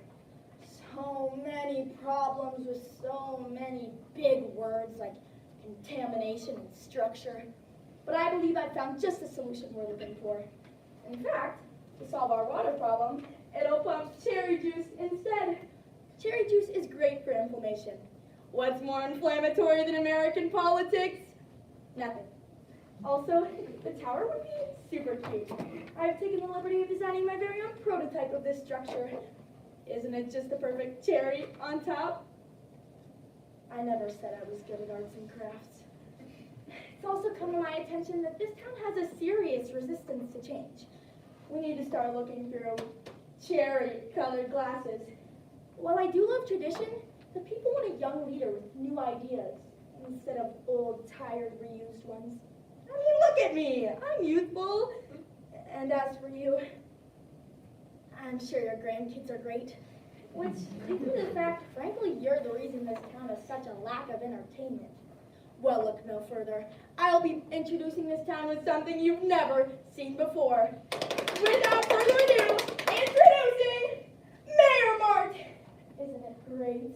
So many problems with so many big words like contamination and structure. But I believe I've found just the solution we're looking for. In fact, to solve our water problem, it'll pump cherry juice instead. Cherry juice is great for inflammation. What's more inflammatory than American politics? Nothing. Also, the tower would be super cute. I've taken the liberty of designing my very own prototype of this structure. Isn't it just the perfect cherry on top? I never said I was good at arts and crafts. It's also come to my attention that this town has a serious resistance to change. We need to start looking through cherry-colored glasses. While I do love tradition, the people want a young leader with new ideas instead of old, tired, reused ones. I mean, look at me! I'm youthful. And as for you, I'm sure your grandkids are great. Which leads me to the fact, frankly, you're the reason this town has such a lack of entertainment. Well, look no further. I'll be introducing this town with something you've never seen before. Without further ado, introducing Mayor Mart! Isn't it great?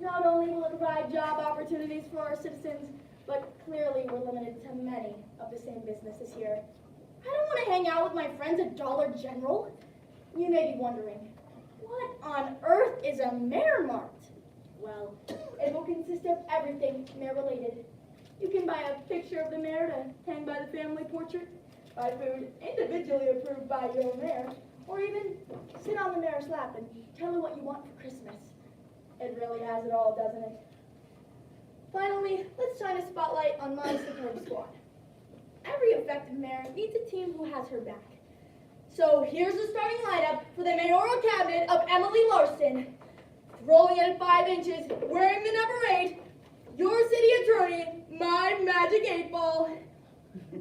Not only will it provide job opportunities for our citizens, but clearly we're limited to many of the same businesses here. I don't want to hang out with my friends at Dollar General. You may be wondering, what on earth is a Mayor Mart? Well, it will consist of everything mayor-related. You can buy a picture of the mayor to hang by the family portrait, buy food individually approved by your mayor, or even sit on the mayor's lap and tell her what you want for Christmas. It really has it all, doesn't it? Finally, let's shine a spotlight on my superb squad. Every effective mayor needs a team who has her back. So here's the starting lineup for the mayoral cabinet of Emily Larson. Rolling at 5 inches, wearing the number 8, your city attorney, my magic 8-ball.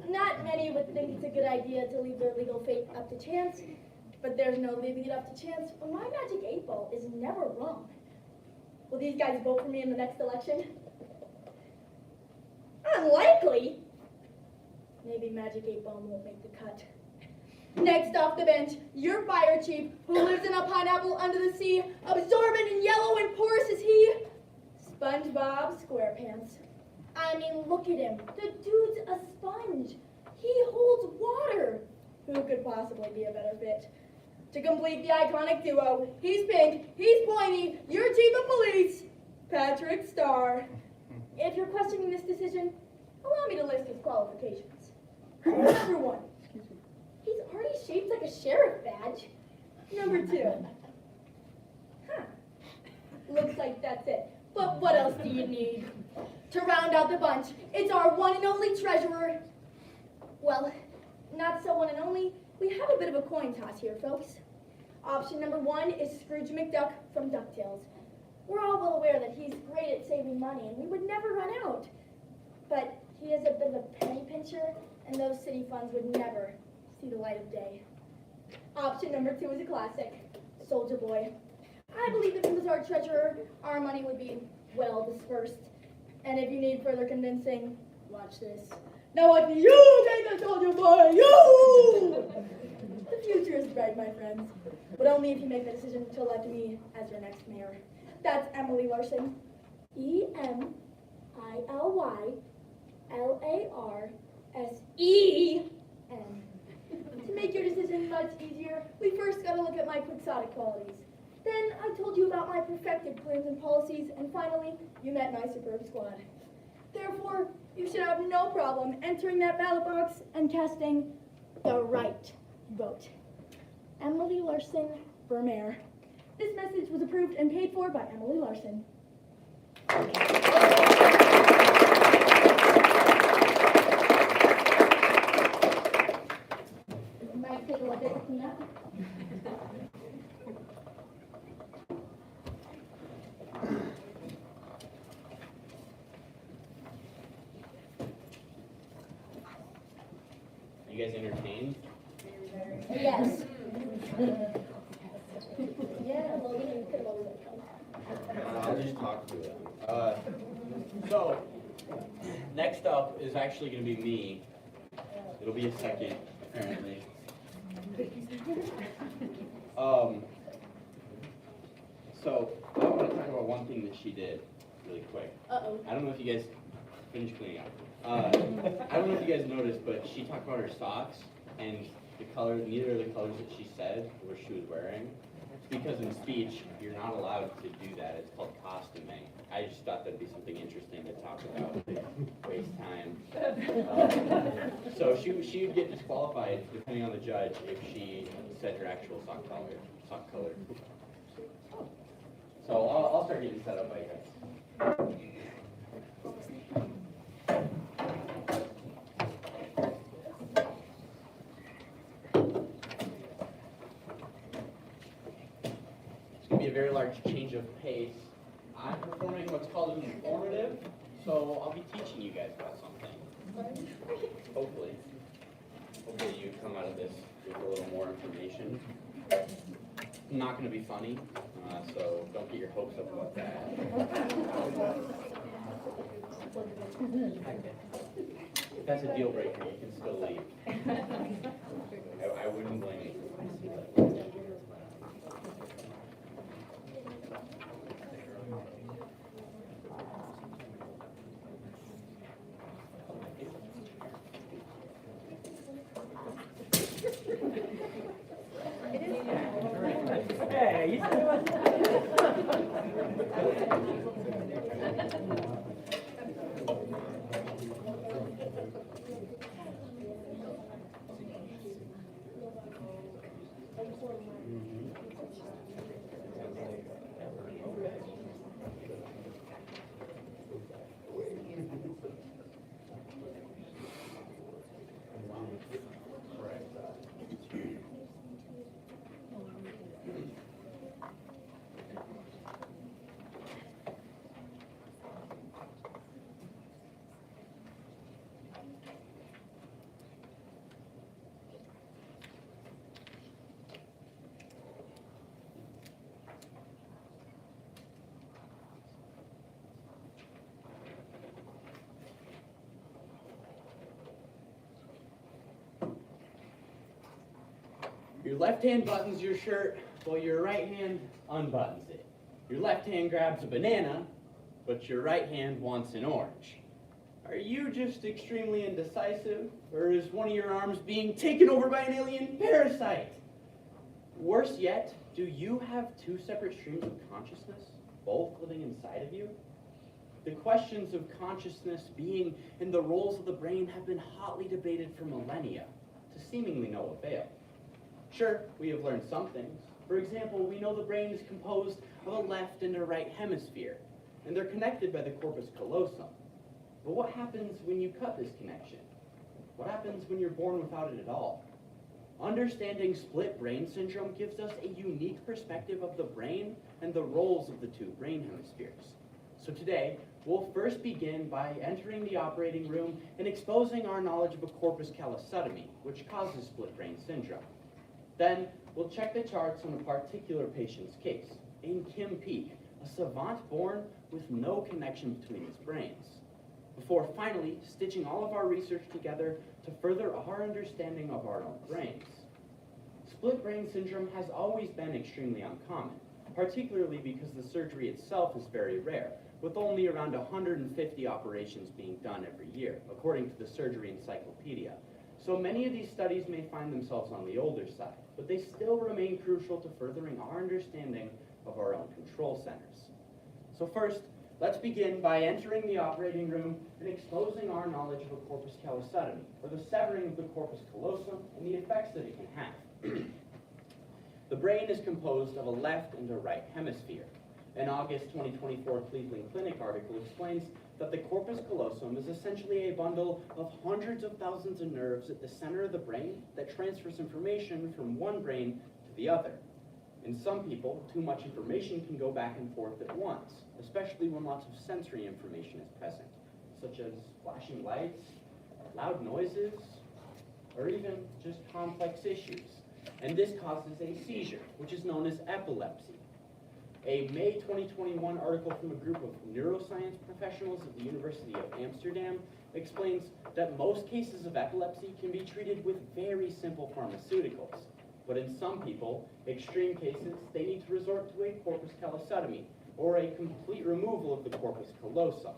Not many would think it's a good idea to leave their legal fate up to chance, but there's no leaving it up to chance when my magic 8-ball is never wrong. Will these guys vote for me in the next election? Unlikely. Maybe magic 8-ball won't make the cut. Next off the bench, your fire chief, who lives in a pineapple under the sea, absorbent and yellow and porous as he, SpongeBob SquarePants. I mean, look at him. The dude's a sponge. He holds water. Who could possibly be a better fit? To complete the iconic duo, he's pink, he's pointy, your chief of police, Patrick Starr. If you're questioning this decision, allow me to list his qualifications. Number 1. He's already shaped like a sheriff badge. Number 2. Looks like that's it. But what else do you need? To round out the bunch, it's our one and only treasurer. Well, not so one and only. We have a bit of a coin toss here, folks. Option number 1 is Scrooge McDuck from DuckTales. We're all well aware that he's great at saving money and we would never run out. But he is a bit of a penny pincher and those city funds would never see the light of day. Option number 2 is a classic, Soldier Boy. I believe if he was our treasurer, our money would be well dispersed. And if you need further convincing, watch this. Now what do you take the Soldier Boy? You! The future is bright, my friends. But only if you make the decision to elect me as your next mayor. That's Emily Larson. EmiliLarsen. To make your decision much easier, we first got to look at my quixotic qualities. Then I told you about my perfected plans and policies, and finally, you met my superb squad. Therefore, you should have no problem entering that ballot box and casting the right vote. Emily Larson for mayor. This message was approved and paid for by Emily Larson. Might take a little bit to clean up. You guys entertained? Yes. Yeah, Logan, you could always I'll just talk to it. So, next up is actually going to be me. It'll be a second, apparently. So, I want to talk about one thing that she did really quick. Uh-oh. I don't know if you guys finished cleaning up. I don't know if you guys noticed, but she talked about her socks and the color, neither of the colors that she said were she was wearing. It's because in speech, you're not allowed to do that. It's called costuming. I just thought that'd be something interesting to talk about. Waste time. So she would get disqualified depending on the judge if she said her actual sock color. So I'll start getting set up, I guess. It's going to be a very large change of pace. I'm performing what's called an informative, so I'll be teaching you guys about something. Hopefully. Hopefully you come out of this with a little more information. It's not going to be funny, so don't get your hopes up about that. If that's a deal breaker, you can still leave. I wouldn't blame you. Hey, you still Your left hand buttons your shirt while your right hand unbuttons it. Your left hand grabs a banana, but your right hand wants an orange. Are you just extremely indecisive, or is one of your arms being taken over by an alien parasite? Worse yet, do you have two separate streams of consciousness, both living inside of you? The questions of consciousness, being, and the roles of the brain have been hotly debated for millennia, to seemingly no avail. Sure, we have learned some things. For example, we know the brain is composed of a left and a right hemisphere, and they're connected by the corpus callosum. But what happens when you cut this connection? What happens when you're born without it at all? Understanding split brain syndrome gives us a unique perspective of the brain and the roles of the two brain hemispheres. So today, we'll first begin by entering the operating room and exposing our knowledge of a corpus callosotomy, which causes split brain syndrome. Then, we'll check the charts on a particular patient's case, in Kim Peek, a savant born with no connection between his brains, before finally stitching all of our research together to further our understanding of our own brains. Split brain syndrome has always been extremely uncommon, particularly because the surgery itself is very rare, with only around 150 operations being done every year, according to the Surgery Encyclopedia. So many of these studies may find themselves on the older side, but they still remain crucial to furthering our understanding of our own control centers. So first, Let's begin by entering the operating room and exposing our knowledge of a corpus callosum, or the severing of the corpus callosum and the effects that it can have. The brain is composed of a left and a right hemisphere. An August 2024 Cleveland Clinic article explains that the corpus callosum is essentially a bundle of hundreds of thousands of nerves at the center of the brain that transfers information from one brain to the other. In some people, too much information can go back and forth at once, especially when lots of sensory information is present, such as flashing lights, loud noises, or even just complex issues. And this causes a seizure, which is known as epilepsy. A May 2021 article from a group of neuroscience professionals at the University of Amsterdam explains that most cases of epilepsy can be treated with very simple pharmaceuticals. But in some people, extreme cases, they need to resort to a corpus callosotomy, or a complete removal of the corpus callosum.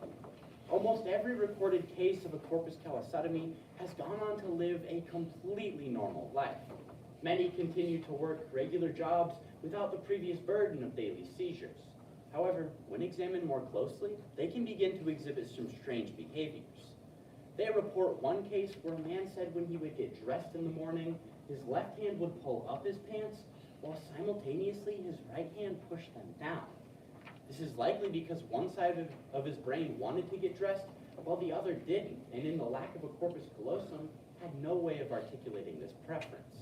Almost every recorded case of a corpus callosotomy has gone on to live a completely normal life. Many continue to work regular jobs without the previous burden of daily seizures. However, when examined more closely, they can begin to exhibit some strange behaviors. They report one case where a man said when he would get dressed in the morning, his left hand would pull up his pants, while simultaneously his right hand pushed them down. This is likely because one side of his brain wanted to get dressed, while the other didn't, and in the lack of a corpus callosum, had no way of articulating this preference.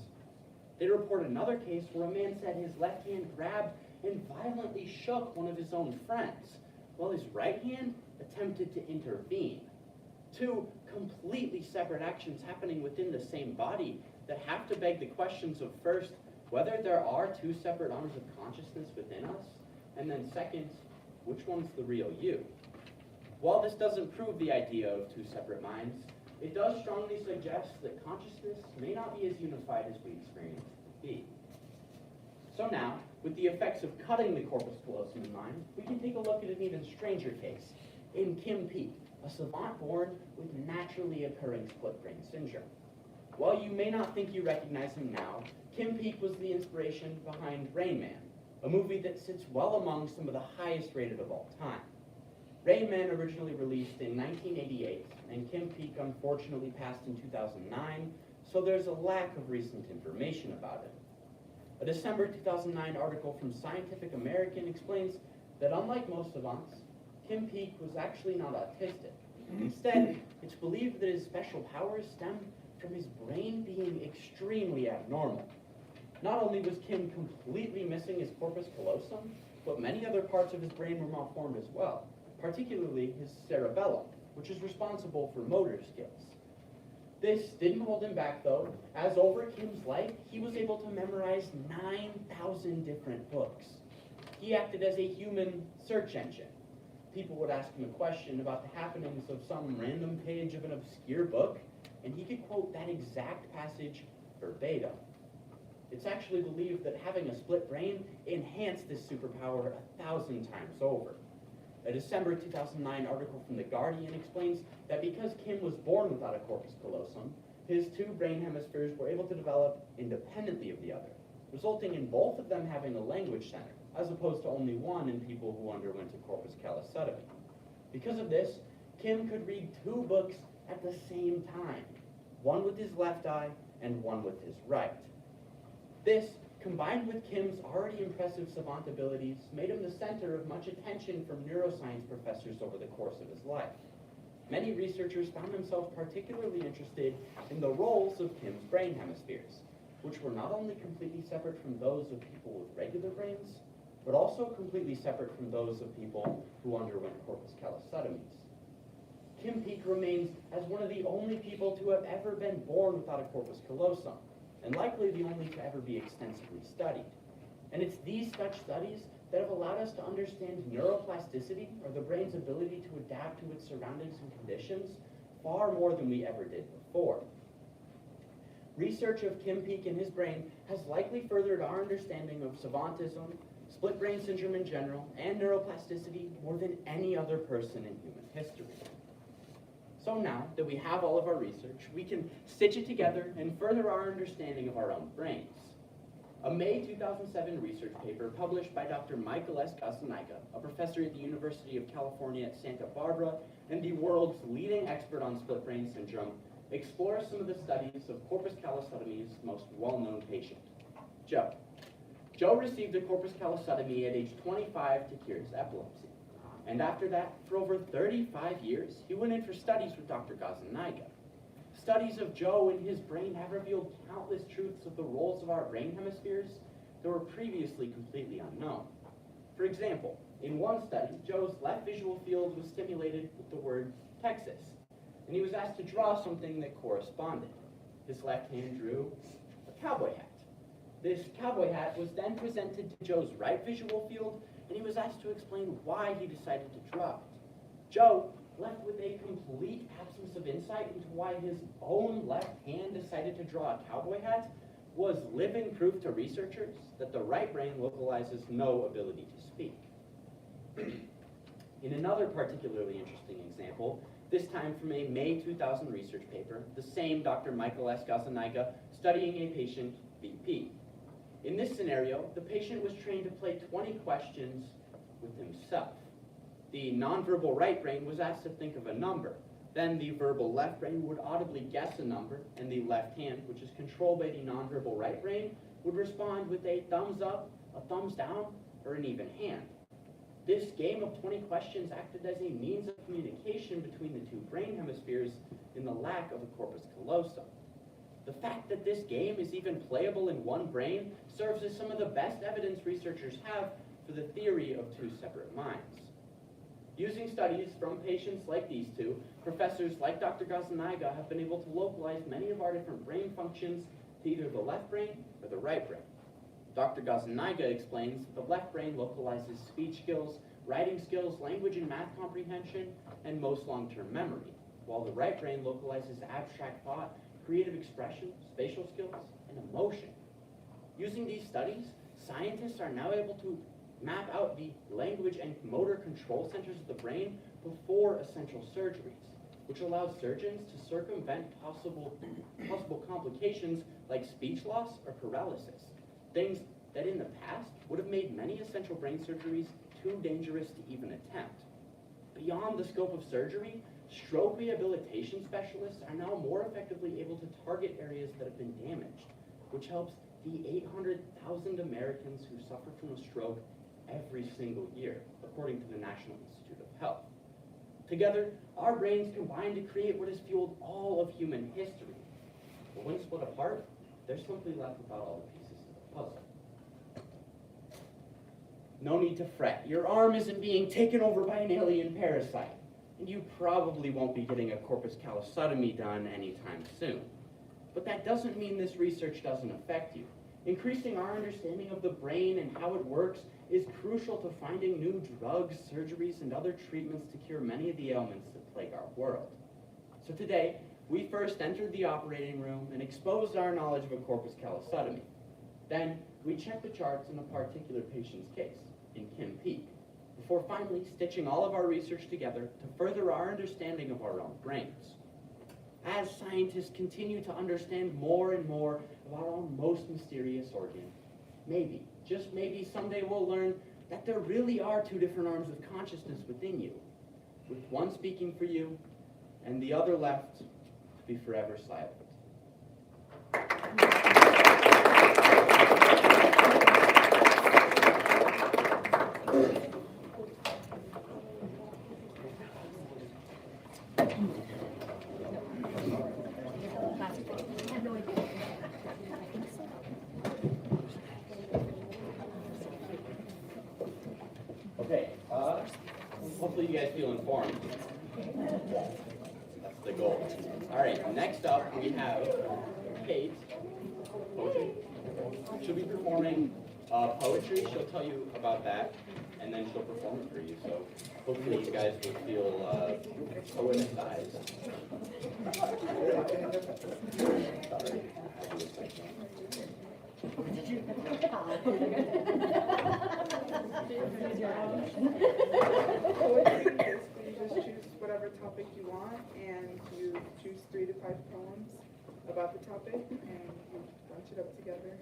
They report another case where a man said his left hand grabbed and violently shook one of his own friends, while his right hand attempted to intervene. Two completely separate actions happening within the same body that have to beg the questions of first, whether there are two separate arms of consciousness within us, and then second, which one's the real you? While this doesn't prove the idea of two separate minds, it does strongly suggest that consciousness may not be as unified as we experience it to be. So now, with the effects of cutting the corpus callosum in mind, we can take a look at an even stranger case, in Kim Peek, a savant born with naturally occurring split brain syndrome. While you may not think you recognize him now, Kim Peek was the inspiration behind Rain Man, a movie that sits well among some of the highest rated of all time. Rain Man originally released in 1988, and Kim Peek unfortunately passed in 2009, so there's a lack of recent information about it. A December 2009 article from Scientific American explains that unlike most savants, Kim Peek was actually not autistic. Instead, it's believed that his special powers stem from his brain being extremely abnormal. Not only was Kim completely missing his corpus callosum, but many other parts of his brain were malformed as well, particularly his cerebellum, which is responsible for motor skills. This didn't hold him back though, as over Kim's life, he was able to memorize 9,000 different books. He acted as a human search engine. People would ask him a question about the happenings of some random page of an obscure book, and he could quote that exact passage verbatim. It's actually believed that having a split brain enhanced this superpower 1,000 times over. A December 2009 article from The Guardian explains that because Kim was born without a corpus callosum, his two brain hemispheres were able to develop independently of the other, resulting in both of them having a language center, as opposed to only one in people who underwent a corpus callosotomy. Because of this, Kim could read two books at the same time, one with his left eye and one with his right. This, combined with Kim's already impressive savant abilities, made him the center of much attention from neuroscience professors over the course of his life. Many researchers found themselves particularly interested in the roles of Kim's brain hemispheres, which were not only completely separate from those of people with regular brains, but also completely separate from those of people who underwent corpus callosotomies. Kim Peek remains as one of the only people to have ever been born without a corpus callosum, and likely the only to ever be extensively studied. And it's these such studies that have allowed us to understand neuroplasticity, or the brain's ability to adapt to its surroundings and conditions, far more than we ever did before. Research of Kim Peek and his brain has likely furthered our understanding of savantism, split brain syndrome in general, and neuroplasticity more than any other person in human history. So now that we have all of our research, we can stitch it together and further our understanding of our own brains. A May 2007 research paper published by Dr. Michael S. Gazzaniga, a professor at the University of California at Santa Barbara and the world's leading expert on split brain syndrome, explores some of the studies of corpus callosotomy's most well-known patient, Joe. Joe received a corpus callosotomy at age 25 to cure his epilepsy. And after that, for over 35 years, he went in for studies with Dr. Gazzaniga. Studies of Joe and his brain have revealed countless truths of the roles of our brain hemispheres that were previously completely unknown. For example, in one study, Joe's left visual field was stimulated with the word Texas, and he was asked to draw something that corresponded. His left hand drew a cowboy hat. This cowboy hat was then presented to Joe's right visual field, and he was asked to explain why he decided to draw it. Joe, left with a complete absence of insight into why his own left hand decided to draw a cowboy hat, was living proof to researchers that the right brain localizes no ability to speak. In another particularly interesting example, this time from a May 2000 research paper, the same Dr. Michael S. Gazzaniga studying a patient, VP. In this scenario, the patient was trained to play 20 questions with himself. The nonverbal right brain was asked to think of a number. Then the verbal left brain would audibly guess a number, and the left hand, which is controlled by the nonverbal right brain, would respond with a thumbs up, a thumbs down, or an even hand. This game of 20 questions acted as a means of communication between the two brain hemispheres in the lack of a corpus callosum. The fact that this game is even playable in one brain serves as some of the best evidence researchers have for the theory of two separate minds. Using studies from patients like these two, professors like Dr. Gazzaniga have been able to localize many of our different brain functions to either the left brain or the right brain. Dr. Gazzaniga explains that the left brain localizes speech skills, writing skills, language and math comprehension, and most long-term memory, while the right brain localizes abstract thought, creative expression, spatial skills, and emotion. Using these studies, scientists are now able to map out the language and motor control centers of the brain before essential surgeries, which allows surgeons to circumvent possible complications like speech loss or paralysis, things that in the past would have made many essential brain surgeries too dangerous to even attempt. Beyond the scope of surgery, stroke rehabilitation specialists are now more effectively able to target areas that have been damaged, which helps the 800,000 Americans who suffer from a stroke every single year, according to the National Institute of Health. Together, our brains combine to create what has fueled all of human history. But when split apart, they're simply left without all the pieces of the puzzle. No need to fret. Your arm isn't being taken over by an alien parasite, and you probably won't be getting a corpus callosotomy done anytime soon. But that doesn't mean this research doesn't affect you. Increasing our understanding of the brain and how it works is crucial to finding new drugs, surgeries, and other treatments to cure many of the ailments that plague our world. So today, we first entered the operating room and exposed our knowledge of a corpus callosotomy. Then, we checked the charts in a particular patient's case, in Kim Peek, before finally stitching all of our research together to further our understanding of our own brains. As scientists continue to understand more and more of our own most mysterious organ, maybe, just maybe someday we'll learn that there really are two different arms of consciousness within you, with one speaking for you and the other left to be forever silent. Okay, hopefully you guys feel informed. That's the goal. All right, next up we have Kate. Poetry. She'll be performing poetry. She'll tell you about that, and then she'll perform it for you. So hopefully you guys will feel poeticized. Sorry. Poetry, basically you just choose whatever topic you want, and you choose 3 to 5 poems about the topic, and you bunch it up together.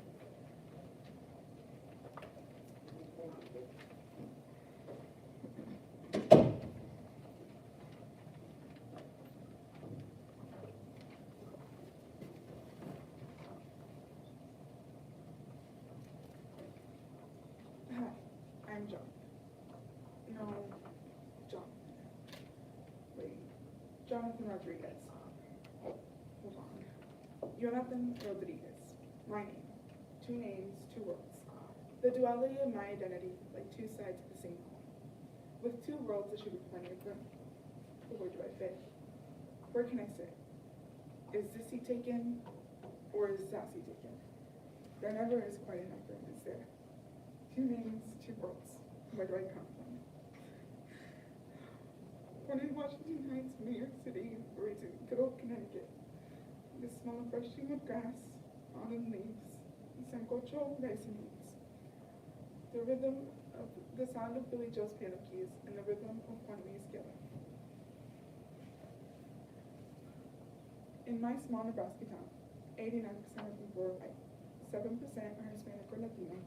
Jonathan Rodriguez. Hold on. Jonathan Rodriguez. My name. 2 names, 2 worlds. The duality of my identity, like 2 sides of the same coin. With 2 worlds, there should be plenty of room. But where do I fit? Where can I sit? Is this seat taken, or is that seat taken? There never is quite enough room, is there? 2 names, 2 worlds. Where do I come from? Born in Washington Heights, New York City, raised in good old Connecticut. The smell of fresh green grass, autumn leaves, sancocho, rice and beans. The rhythm of the sound of Billy Joel's piano keys and the rhythm of Juan Luis Guerra. In my small Nebraska town, 89% of people are white, 7% are Hispanic or Latino,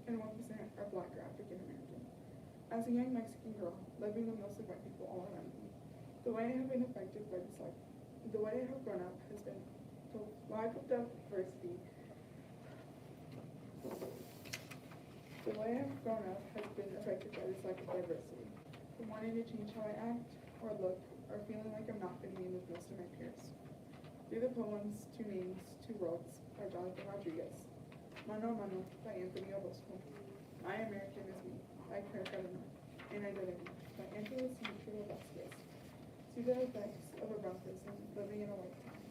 and 1% are Black or African American. As a young Mexican girl, living with mostly white people all around me, the way I have been affected by this life, the way I have grown up has been the lack of diversity. The way I have grown up has been affected by this lack of diversity, from wanting to change how I act or look, or feeling like I'm not fitting in with most of my peers. Through the poems, 2 names, 2 worlds by Jonathan Rodriguez. Mano a Mano by Anthony Orozco. My American is Me by Claire Cadena. And Identity by Angeles Demetrio Vasquez. See the effects of a brown person living in a white town.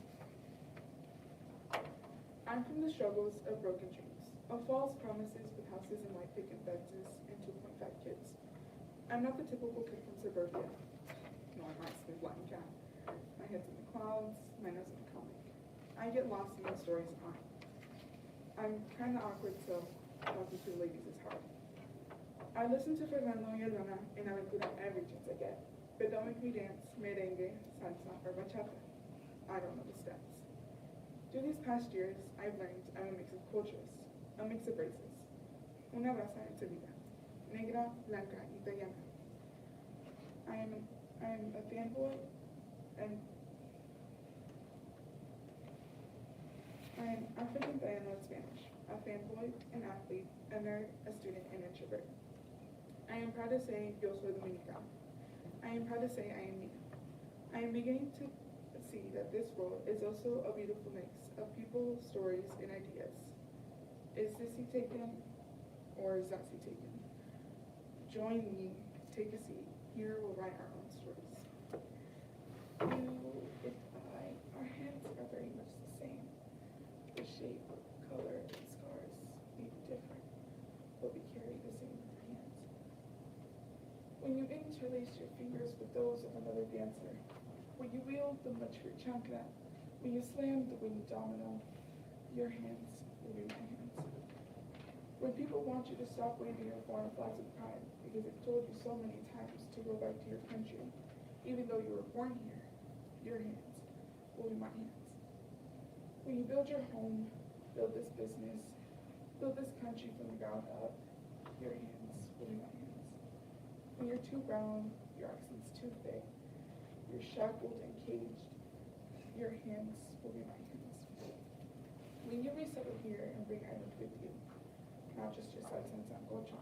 I'm from the struggles of broken dreams, of false promises with houses and white picket fences and 2.5 kids. I'm not the typical kid from suburbia, nor am I smooth Latin cat. My head's in the clouds, my nose in the comic. I get lost in the stories of mine. I'm kind of awkward, so talking to the ladies is hard. I listen to Fernando y Alona and Aventura every chance I get, but don't make me dance merengue, salsa, or bachata. I don't know the steps. Through these past years, I've learned I'm a mix of cultures, a mix of races. Una raza en vida, negra, blanca, italiana. I am a fanboy and I am African but I know Spanish, a fanboy, an athlete, a nerd, a student, and an introvert. I am proud to say yo soy dominicana. I am proud to say I am me. I am beginning to see that this world is also a beautiful mix of people, stories, and ideas. Is this seat taken, or is that seat taken? Join me, take a seat. Here we'll write our own stories. You and I, our hands are very much the same. The shape, color, and scars may be different, but we carry the same in our hands. When you interlace your fingers with those of another dancer, when you wield the mature chancla, when you slam the winged domino, your hands will be my hands. When people want you to stop waving your foreign flags of pride because they've told you so many times to go back to your country, even though you were born here, your hands will be my hands. When you build your home, build this business, build this country from the ground up, your hands will be my hands. When you're too brown, your accent's too thick, you're shackled and caged, your hands will be my hands. When you resettle here and bring items with you, not just your salsa and sancocho,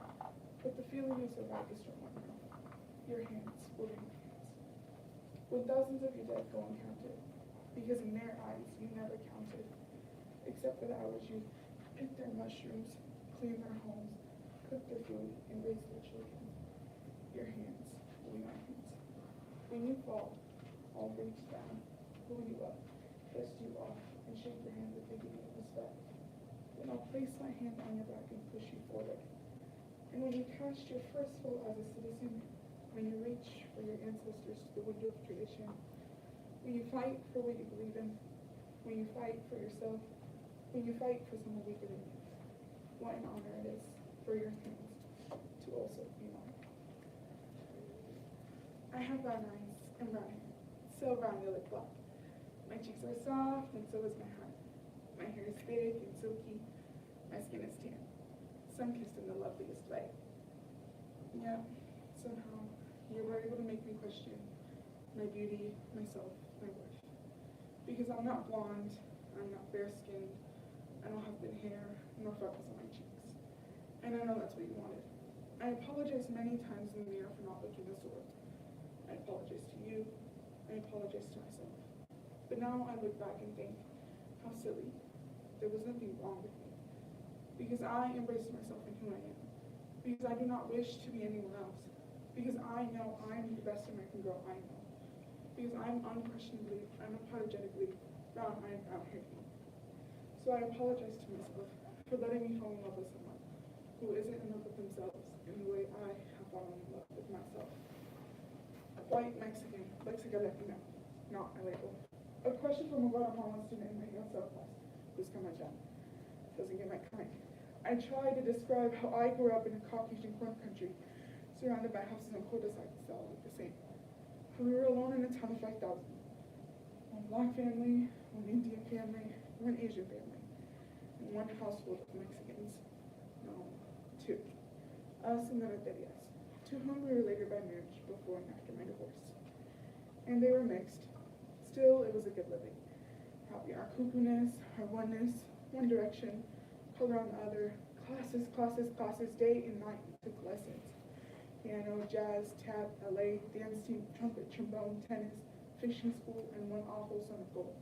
but the feeling you survived the storm on your own, your hands will be my hands. When thousands of your dead go uncounted, because in their eyes you never counted, except for the hours you picked their mushrooms, cleaned their homes, cooked their food, and raised their children, your hands will be my hands. When you fall, I'll reach down, pull you up, dust you off, and shake your hand with dignity and respect. Then I'll place my hand on your back and push you forward. And when you cast your first vote as a citizen, when you reach for your ancestors to the window of tradition, when you fight for what you believe in, when you fight for yourself, when you fight for someone weaker than you, what an honor it is for your hands to also be mine. I have brown eyes and brown hair, so brown they look black. My cheeks are soft and so is my heart. My hair is thick and silky, my skin is tan, sun-kissed in the loveliest way. Yeah, somehow you were able to make me question my beauty, myself, my worth. Because I'm not blonde, I'm not fair-skinned, I don't have thin hair, nor freckles on my cheeks. And I know that's what you wanted. I apologize many times in the mirror for not looking this way. I apologize to you, I apologized to myself. But now I look back and think, how silly. There was nothing wrong with me. Because I embraced myself and who I am. Because I do not wish to be anyone else. Because I know I'm the best American girl I know. Because I'm unquestionably, unapologetically brown-eyed, brown-haired. So I apologize to myself for letting me fall in love with someone who isn't in love with themselves in the way I have fallen in love with myself. White Mexican, Lexica Latina, not a label. A question from a Guatemalan student in my ESL class, Busca Mayan. Doesn't get my kind. I try to describe how I grew up in a Caucasian corn country, surrounded by houses and cul-de-sacs that all look the same. We were alone in a town of 5,000. One black family, one Indian family, one Asian family, and one household of Mexicans. No, two. Us and the Renterias, to whom we were later by marriage before and after my divorce. And they were mixed. Still, it was a good living. Happy our cuckoo-ness, our oneness, one direction, color on the other, classes, classes, classes, day and night took lessons. Piano, jazz, tap, ballet, dance team, trumpet, trombone, tennis, fishing school, and one awful son of gold.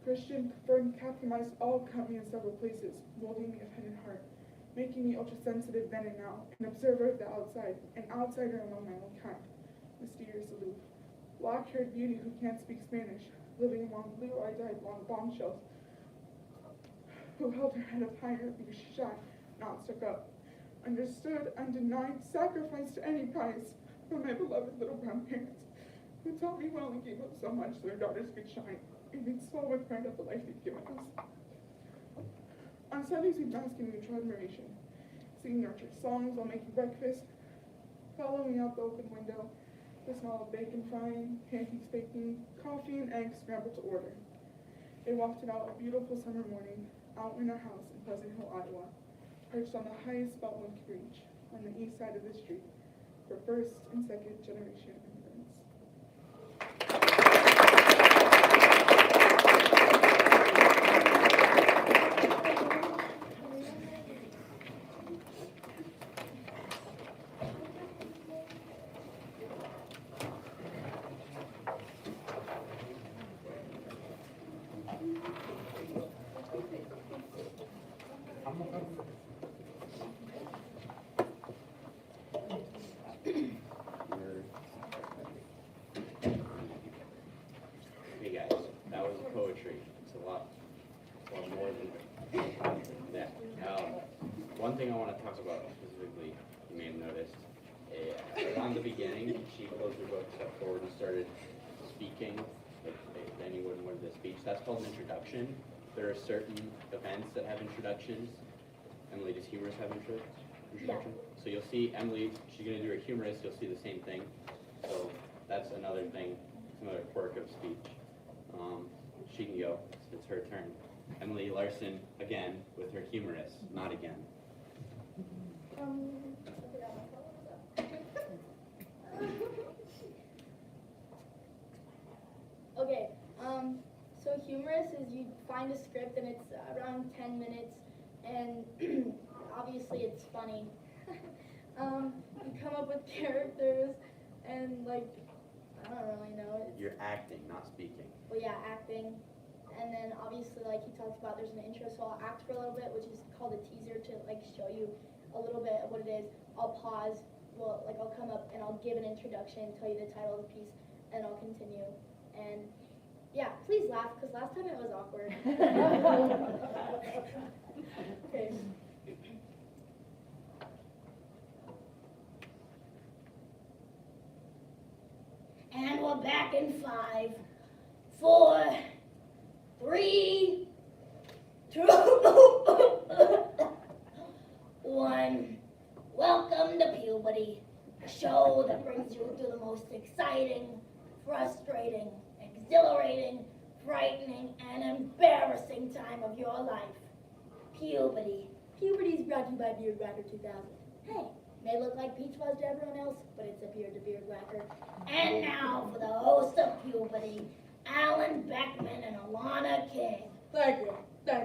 Christian, confirmed, compromised, all cut me in several places, molding me a pen and heart, making me ultra-sensitive then and now, an observer of the outside, an outsider among my own kind, mysterious aloof, black-haired beauty who can't speak Spanish, living among blue-eyed long bombshells, who held her head up higher because she shy, not stuck up, understood, undenied, sacrificed to any price for my beloved little brown parents, who taught me well and gave up so much so their daughters could shine, and made small with pride of the life they've given us. On Sundays, we bask in mutual admiration, singing our church songs while making breakfast, following out the open window, the smell of bacon frying, pancakes baking, coffee and eggs scrambled to order. It wafted out a beautiful summer morning, out in our house in Pleasant Hill, Iowa, perched on the highest spot one could reach, on the east side of the street, for first and second generation immigrants. Hey guys, that was poetry. It's a lot more than that. One thing I want to talk about specifically, you may have noticed, around the beginning, she closed her book, stepped forward, and started speaking. If anyone wanted to speech, that's called an introduction. There are certain events that have introductions. Emily, does humorous have introduction? Yeah. So you'll see Emily, she's going to do her humorous, you'll see the same thing. So that's another thing, another quirk of speech. She can go, it's her turn. Emily Larson, again, with her humorous, not again. Okay, so humorous is you find a script and it's around 10 minutes and obviously it's funny. You come up with characters and like, I don't really know. You're acting, not speaking. Well, yeah, acting. And then obviously, like he talks about, there's an intro, so I'll act for a little bit, which is called a teaser to like show you a little bit of what it is. I'll pause, well, like I'll come up and I'll give an introduction, tell you the title of the piece, and I'll continue. And yeah, please laugh, because last time it was awkward. Okay. And we're back in 5, 4, 3, 2, 1. Welcome to Puberty, a show that brings you through the most exciting, frustrating, exhilarating, frightening, and embarrassing time of your life. Puberty. Puberty's brought to you by Beard Whacker 2000. Hey, may look like Peach Fuzz to everyone else, but it's a beard to Beard Whacker. And now for the host of Puberty, Alan Beckman and Alana King. Thank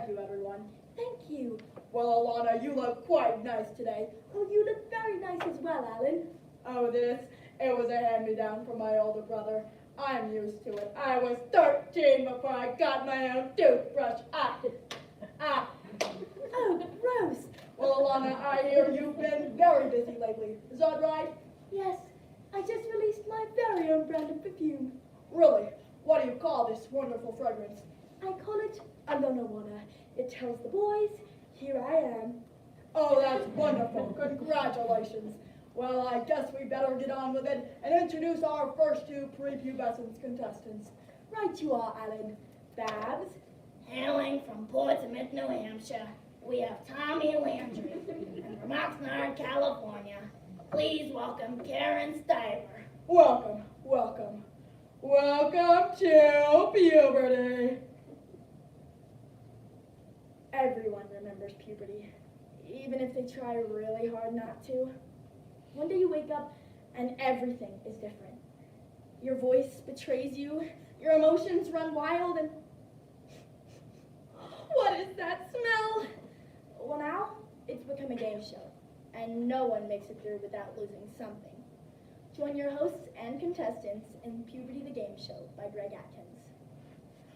you everyone. Thank you. Well, Alana, you look quite nice today. Oh, you look very nice as well, Alan. Oh, it was a hand-me-down from my older brother. I'm used to it. I was 13 before I got my own toothbrush. Oh, gross. Well, Alana, I hear you've been very busy lately. Is that right? Yes, I just released my very own brand of perfume. Really? What do you call this wonderful fragrance? I call it Alana. It tells the boys, here I am. Oh, that's wonderful. Congratulations. Well, I guess we better get on with it and introduce our first two prepubescent contestants. Right you are, Alan. Babs. Hailing from Portsmouth, New Hampshire, we have Tommy Landry. And from Oxnard, California, please welcome Karen Stiver. Welcome to puberty. Everyone remembers puberty, even if they try really hard not to. One day you wake up and everything is different. Your voice betrays you, your emotions run wild, and what is that smell? Well, now it's become a game show, and no one makes it through without losing something. Join your hosts and contestants in Puberty the Game Show by Greg Atkins.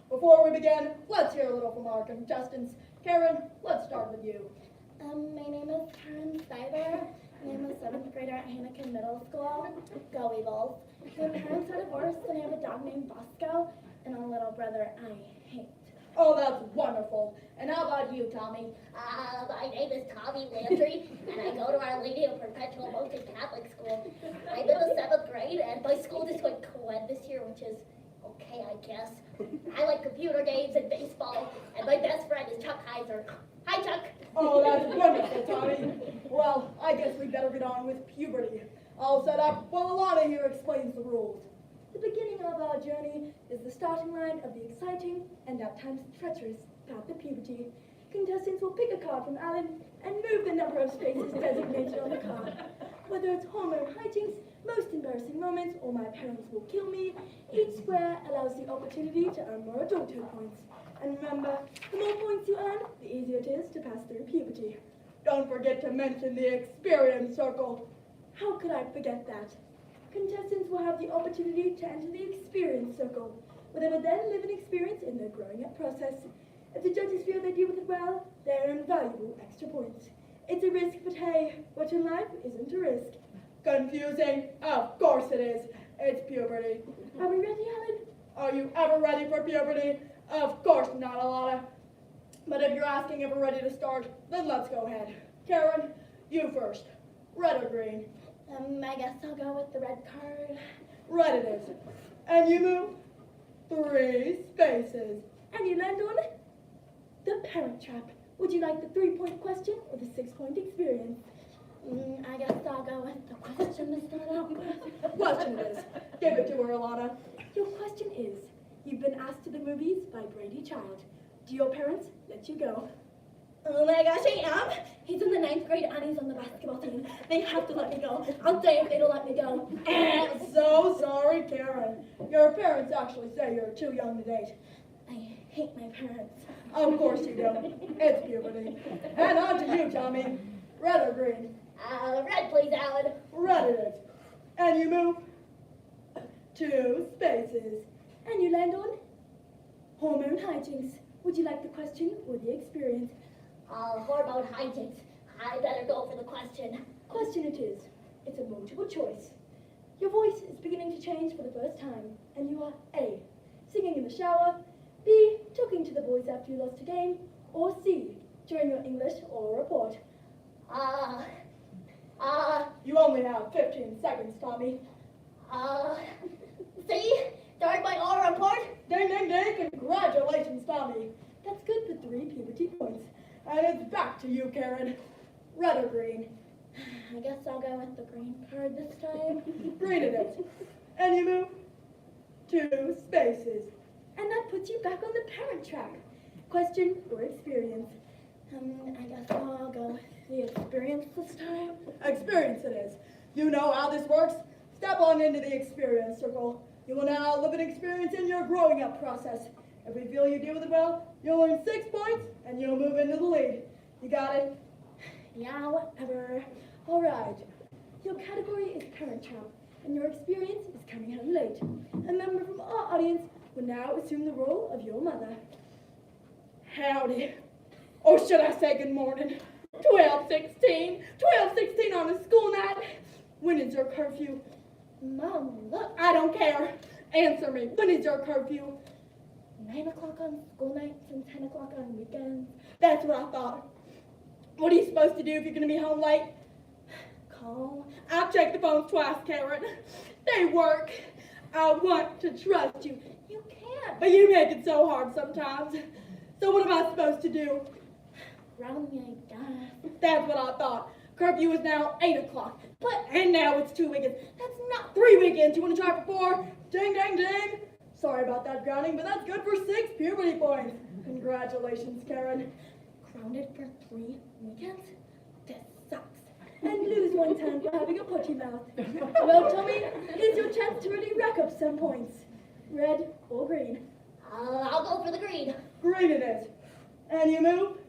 Before we begin, let's hear a little from our contestants. Karen, let's start with you. My name is Karen Stiver. I'm a 7th grader at Hanneken Middle School. Go Eagles. My parents are divorced and I have a dog named Bosco and a little brother I hate. Oh, that's wonderful. And how about you, Tommy? My name is Tommy Landry, and I go to Our Lady of Perpetual Motion Catholic School. I'm in the 7th grade, and my school just went co-ed this year, which is okay, I guess. I like computer games and baseball, and my best friend is Chuck Heiser. Hi, Chuck. Oh, that's wonderful, Tommy. Well, I guess we better get on with puberty. All set up while Alana here explains the rules. The beginning of our journey is the starting line of the exciting and at times treacherous path of puberty. Contestants will pick a card from Alan and move the number of spaces designated on the card. Whether it's hormone hijinks, most embarrassing moments, or my parents will kill me, each square allows the opportunity to earn more adulthood points. And remember, the more points you earn, the easier it is to pass through puberty. Don't forget to mention the experience circle. How could I forget that? Contestants will have the opportunity to enter the experience circle, where they will then live an experience in their growing up process. If the judges feel they deal with it well, they earn valuable extra points. It's a risk, but hey, what in life isn't a risk? Confusing? Of course it is. It's puberty. Are we ready, Alan? Are you ever ready for puberty? Of course not, Alana. But if you're asking if we're ready to start, then let's go ahead. Karen, you first. Red or green? I guess I'll go with the red card. Red it is. And you move 3 spaces. And you land on the parent trap. Would you like the 3-point question or the 6-point experience? I guess I'll go with the question to start out with. Question it is. Give it to her, Alana. Your question is, you've been asked to the movies by Brady Child. Do your parents let you go? Oh my gosh, I am. He's in the 9th grade and he's on the basketball team. They have to let me go. I'll die if they don't let me go. So sorry, Karen. Your parents actually say you're too young to date. I hate my parents. Of course you do. It's puberty. And on to you, Tommy. Red or green? Red, please, Alan. Red it is. And you move 2 spaces. And you land on hormone hijinks. Would you like the question or the experience? Hormone hijinks. I better go for the question. Question it is. It's a multiple choice. Your voice is beginning to change for the first time, and you are A, singing in the shower, B, talking to the boys after you lost a game, or C, during your English oral report. You only have 15 seconds, Tommy. C, during my oral report? Ding, ding, ding. Congratulations, Tommy. That's good for 3 puberty points. And it's back to you, Karen. Red or green? I guess I'll go with the green card this time. Green it is. And you move 2 spaces. And that puts you back on the parent track. Question or experience? I guess I'll go with the experience this time. Experience it is. You know how this works. Step on into the experience circle. You will now live an experience in your growing up process. If we feel you deal with it well, you'll earn 6 points and you'll move into the lead. You got it? Yeah, whatever. All right. Your category is parent trap. and your experience is coming home late. A member from our audience will now assume the role of your mother. Howdy. Or should I say good morning? 12:16. 12:16 on a school night. When is your curfew? Mom, look. I don't care. Answer me. When is your curfew? 9 o'clock on school nights and 10 o'clock on weekends. That's what I thought. What are you supposed to do if you're going to be home late? Call. I've checked the phones twice, Karen. They work. I want to trust you. You can't. But you make it so hard sometimes. So what am I supposed to do? Ground me, I guess. That's what I thought. Curfew is now 8 o'clock. And now it's 2 weekends. That's not 3 weekends. You want to try for 4? Ding, ding, ding. Sorry about that grounding, but that's good for 6 puberty points. Congratulations, Karen. Grounded for 3 weekends? This sucks. And lose 1 time for having a putty mouth. Well, Tommy, here's your chance to really rack up some points. Red or green? I'll go for the green. Green it is. And you move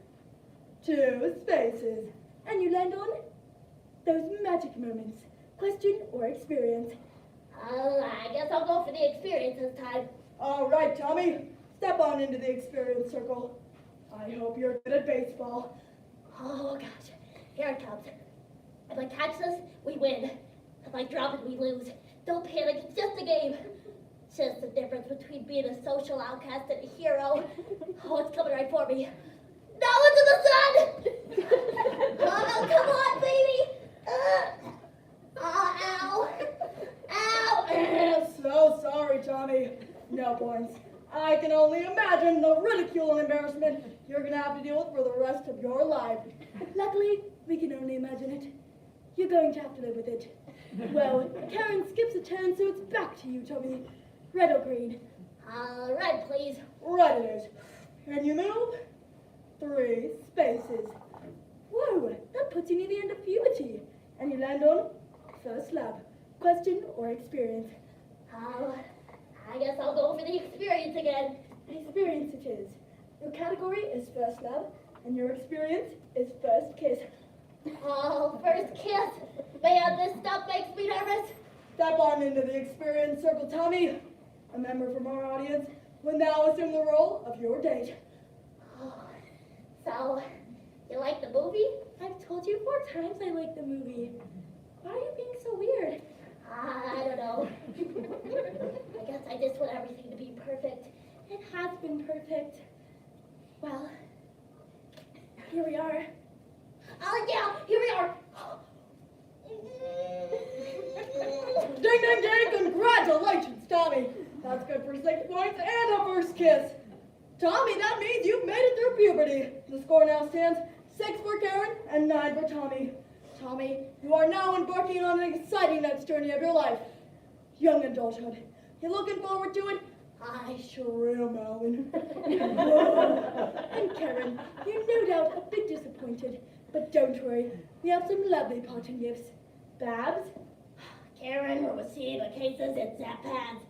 2 spaces. And you land on those magic moments. Question or experience? I guess I'll go for the experience this time. All right, Tommy. Step on into the experience circle. I hope you're good at baseball. Oh gosh, here it comes. If I catch this, we win. If I drop it, we lose. Don't panic, it's just a game. It's just the difference between being a social outcast and a hero. Oh, it's coming right for me. Now into the sun! Oh, come on, baby! Ow! Ow! So sorry, Tommy. No points. I can only imagine the ridicule and embarrassment you're going to have to deal with for the rest of your life. Luckily, we can only imagine it. You're going to have to live with it. Well, Karen skips a turn, so it's back to you, Tommy. Red or green? Red, please. Red it is. And you move 3 spaces. Whoa, that puts you near the end of puberty. And you land on first lab. Question or experience? I guess I'll go for the experience again. Experience it is. Your category is first lab, and your experience is first kiss. Oh, first kiss. Man, this stuff makes me nervous. Step on into the experience circle, Tommy. A member from our audience will now assume the role of your date. Oh, so, you like the movie? I've told you 4 times I like the movie. Why are you being so weird? I don't know. I guess I just want everything to be perfect. It has been perfect. Well, here we are. Oh yeah, here we are. Ding, ding, ding! Congratulations, Tommy. That's good for 6 points and a first kiss. Tommy, that means you've made it through puberty. The score now stands 6 for Karen and 9 for Tommy. Tommy, you are now embarking on an exciting next journey of your life. Young adulthood. You looking forward to it? I sure am, Alan. And Karen, you're no doubt a bit disappointed, but don't worry. We have some lovely parting gifts. Babs? Karen will receive a case of Zip-Zap pads,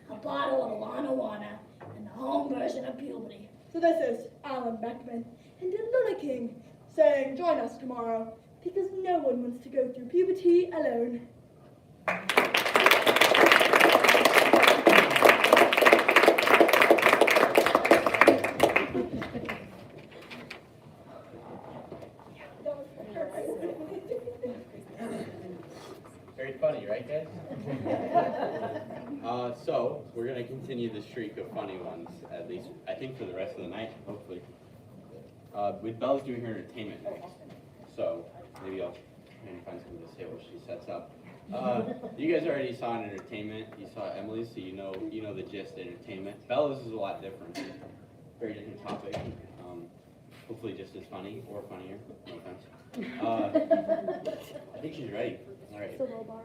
a bottle of Alana Wana, and the home version of puberty. So this is Alan Beckman and Luna King saying join us tomorrow because no one wants to go through puberty alone. Very funny, right, guys? So, we're going to continue the streak of funny ones, at least, I think, for the rest of the night, hopefully. With Belle's doing her entertainment next, so maybe I'll try and find something to say while she sets up. You guys already saw an entertainment. You saw Emily's, so you know the gist of entertainment. Bella's is a lot different. Very different topic. Hopefully just as funny or funnier. No offense. I think she's ready. All right. It's a low bar.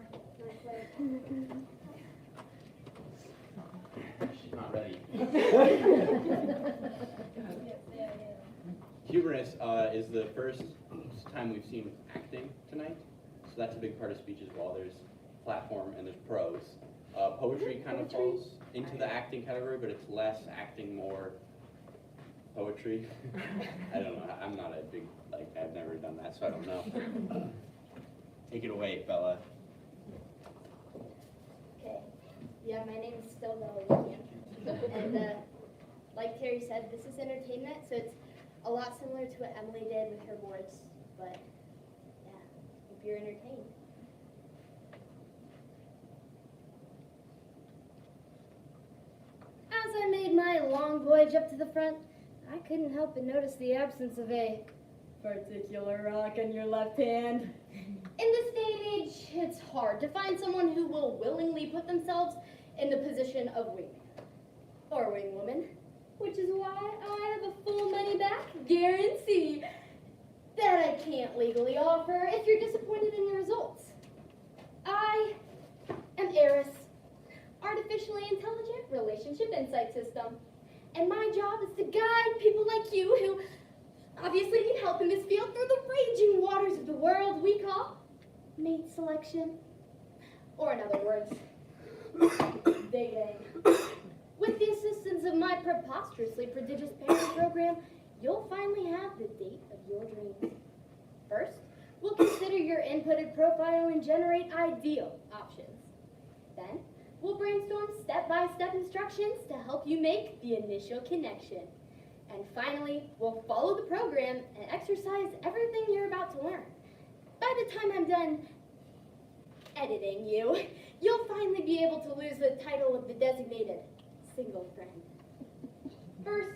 She's not ready. Humorous is the first time we've seen acting tonight, so that's a big part of speech as well. There's platform and there's prose. Poetry kind of falls into the acting category, but it's less acting, more poetry. I don't know. I'm not a big, I've never done that, so I don't know. Take it away, Bella. Yeah, my name is still Bella Weekend. And like Terry said, this is entertainment, so it's a lot similar to what Emily did with her boards. But yeah, hope you're entertained. As I made my long voyage up to the front, I couldn't help but notice the absence of a particular rock in your left hand. In this day and age, it's hard to find someone who will willingly put themselves in the position of wingman or wingwoman, which is why I have a full money-back guarantee that I can't legally offer if you're disappointed in your results. I am Eris, Artificially Intelligent Relationship Insight System, and my job is to guide people like you who obviously need help in this field through the raging waters of the world we call mate selection, or in other words, dating. With the assistance of my preposterously prodigious parent program, you'll finally have the date of your dreams. First, we'll consider your inputted profile and generate ideal options. Then, we'll brainstorm step-by-step instructions to help you make the initial connection. And finally, we'll follow the program and exercise everything you're about to learn. By the time I'm done editing you, you'll finally be able to lose the title of the designated single friend. First,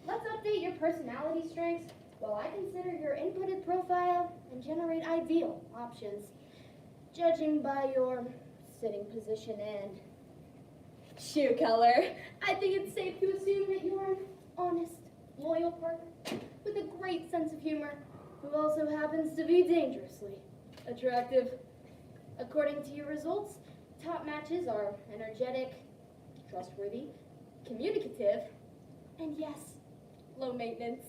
let's update your personality strengths while I consider your inputted profile and generate ideal options, judging by your sitting position and shoe color. I think it's safe to assume that you're an honest, loyal partner with a great sense of humor who also happens to be dangerously attractive. According to your results, top matches are energetic, trustworthy, communicative, and yes, low maintenance.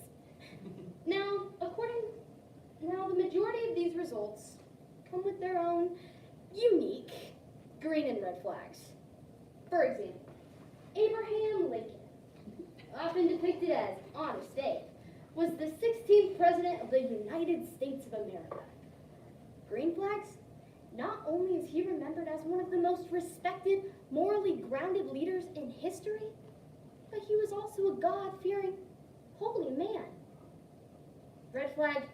Now, the majority of these results come with their own unique green and red flags. For example, Abraham Lincoln, often depicted as Honest Abe, was the 16th President of the United States of America. Green flags? Not only is he remembered as one of the most respected, morally grounded leaders in history, but he was also a God-fearing, holy man. Red flag,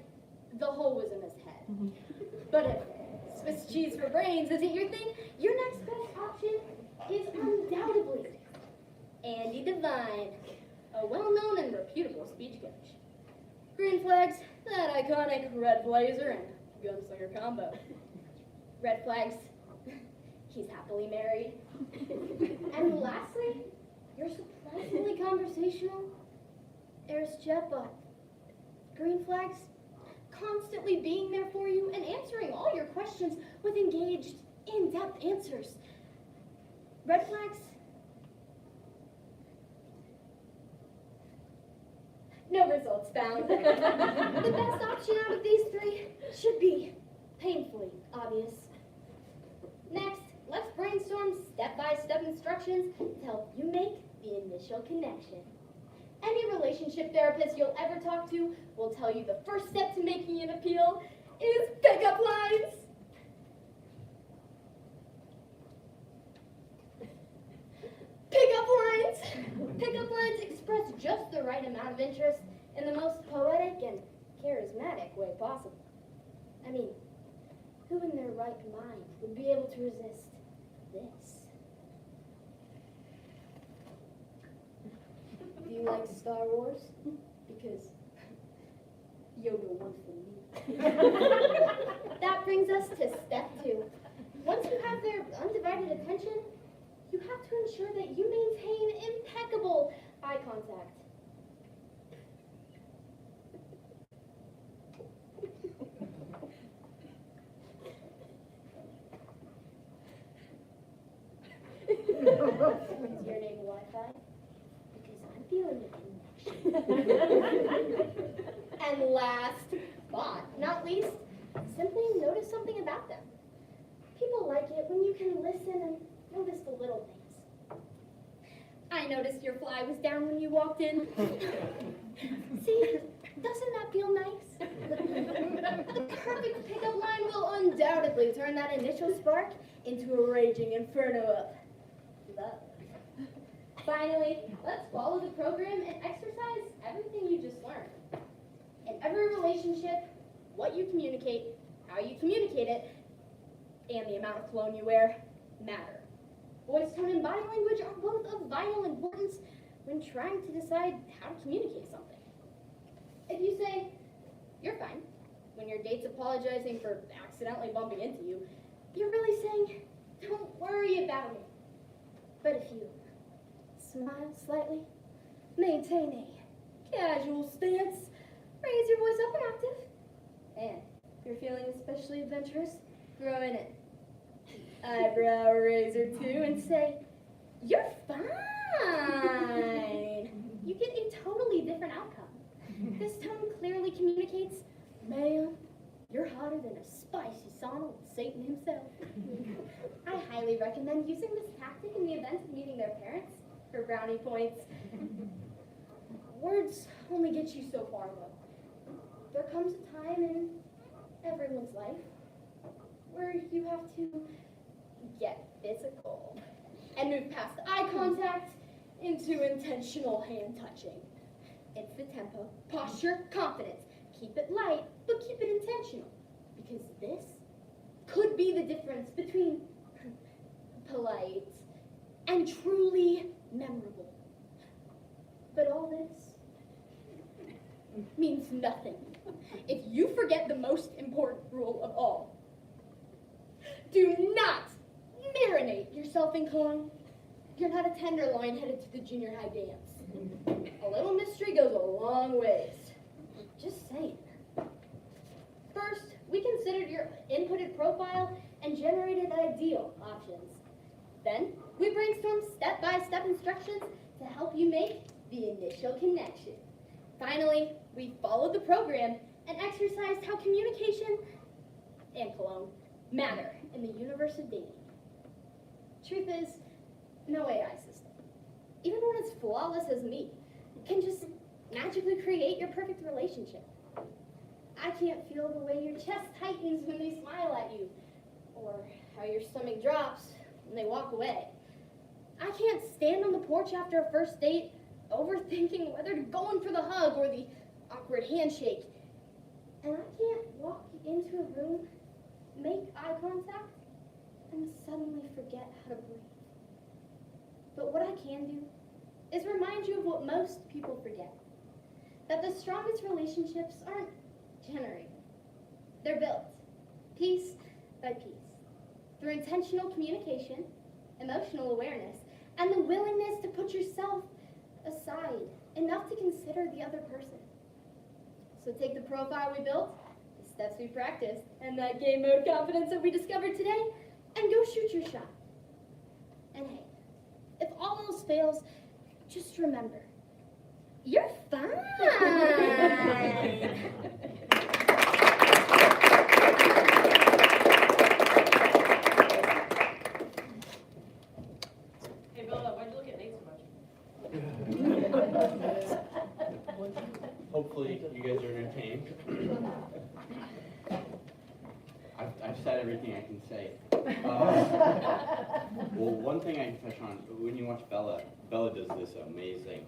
the hole was in his head. But if Swiss cheese for brains isn't your thing, your next best option is undoubtedly Andy Devine, a well-known and reputable speech coach. Green flags, that iconic red blazer and gunslinger combo. Red flags, he's happily married. And lastly, you're surprisingly conversational. Eris Jetbot. Green flags, constantly being there for you and answering all your questions with engaged, in-depth answers. Red flags, no results found. The best option out of these three should be painfully obvious. Next, let's brainstorm step-by-step instructions to help you make the initial connection. Any relationship therapist you'll ever talk to will tell you the first step to making an appeal is pickup lines. Pickup lines! Pickup lines express just the right amount of interest in the most poetic and charismatic way possible. I mean, who in their right mind would be able to resist this? Do you like Star Wars? Because Yoda wants the meat. That brings us to step 2. Once you have their undivided attention, you have to ensure that you maintain impeccable eye contact. Is your name Wi-Fi? Because I'm feeling the connection. And last but not least, simply notice something about them. People like it when you can listen and notice the little things. I noticed your fly was down when you walked in. See, doesn't that feel nice? The perfect pickup line will undoubtedly turn that initial spark into a raging inferno of those. Finally, let's follow the program and exercise everything you just learned. In every relationship, what you communicate, how you communicate it, and the amount of cologne you wear matter. Voice tone and body language are both of vital importance when trying to decide how to communicate something. If you say, "You're fine," when your date's apologizing for accidentally bumping into you, you're really saying, "Don't worry about it." But if you smile slightly, maintain a casual stance, raise your voice up an octave, and if you're feeling especially adventurous, throw in an eyebrow raiser too and say, "You're fine," you get a totally different outcome. This tone clearly communicates, "Ma'am, you're hotter than a spicy sauna with Satan himself." I highly recommend using this tactic in the event of meeting their parents for brownie points. Words only get you so far, though. There comes a time in everyone's life where you have to get physical and move past eye contact into intentional hand touching. It's the tempo, posture, confidence. Keep it light, but keep it intentional. Because this could be the difference between polite and truly memorable. But all this means nothing if you forget the most important rule of all. Do not marinate yourself in cologne. You're not a tenderloin headed to the junior high dance. A little mystery goes a long ways. Just saying. First, we considered your inputted profile and generated ideal options. Then, we brainstormed step-by-step instructions to help you make the initial connection. Finally, we followed the program and exercised how communication and cologne matter in the universe of dating. Truth is, no AI system, even when it's flawless as me, can just magically create your perfect relationship. I can't feel the way your chest tightens when they smile at you, or how your stomach drops when they walk away. I can't stand on the porch after a first date, overthinking whether to go in for the hug or the awkward handshake. And I can't walk into a room, make eye contact, and suddenly forget how to breathe. But what I can do is remind you of what most people forget. That the strongest relationships aren't generated. They're built, piece by piece, through intentional communication, emotional awareness, and the willingness to put yourself aside enough to consider the other person. So take the profile we built, the steps we practiced, and that game mode confidence that we discovered today, and go shoot your shot. And hey, if all else fails, just remember, you're fine. Hey, Bella, why'd you look at Nate so much? Hopefully, you guys are entertained. I've said everything I can say. Well, one thing I can touch on, when you watch Bella does this amazing.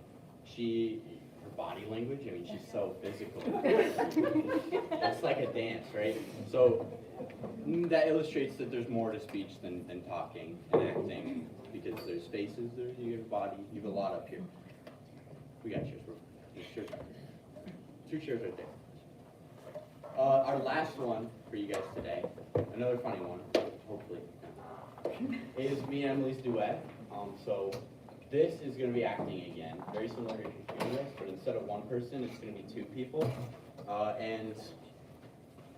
Her body language, I mean, she's so physical. It's like a dance, right? So that illustrates that there's more to speech than talking and acting, because there's faces, you have body, you have a lot up here. We got chairs. There's chairs back there. 2 chairs right there. Our last one for you guys today, another funny one, hopefully, is me and Emily's duet. So this is going to be acting again, very similar to Katrina's, but instead of one person, it's going to be 2 people. And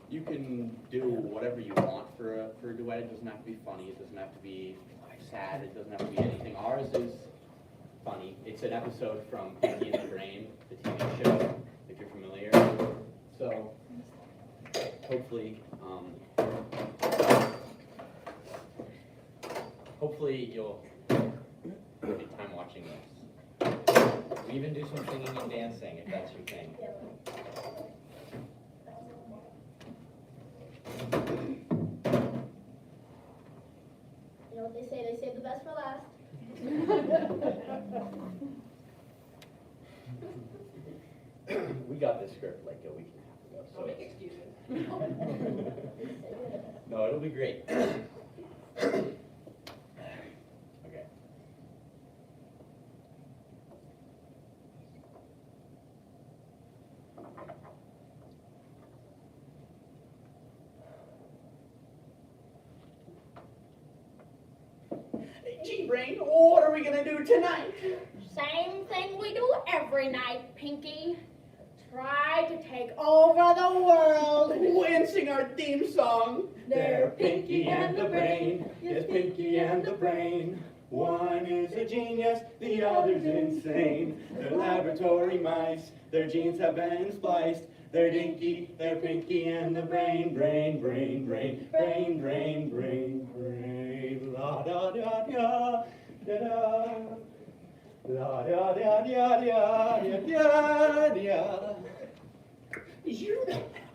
you can do whatever you want for a duet. It doesn't have to be funny. It doesn't have to be sad. It doesn't have to be anything. Ours is funny. It's an episode from Pinky and the Brain, the TV show, if you're familiar. So hopefully you'll have a good time watching this. We even do some singing and dancing if that's your thing. You know what they say? They save the best for last. got this script like a week and a half ago, so. Don't make excuses. No, it'll be great. Okay. Gee, Brain, what are we gonna do tonight? Same thing we do every night, Pinky. Try to take over the world. And sing our theme song. They're Pinky and the Brain, yes, Pinky and the Brain. One is a genius, the other's insane. They're laboratory mice, their genes have been spliced. They're Dinky, they're Pinky and the Brain, brain, brain, brain, brain, brain, brain, brain. La da da da da da. La da da da da da da.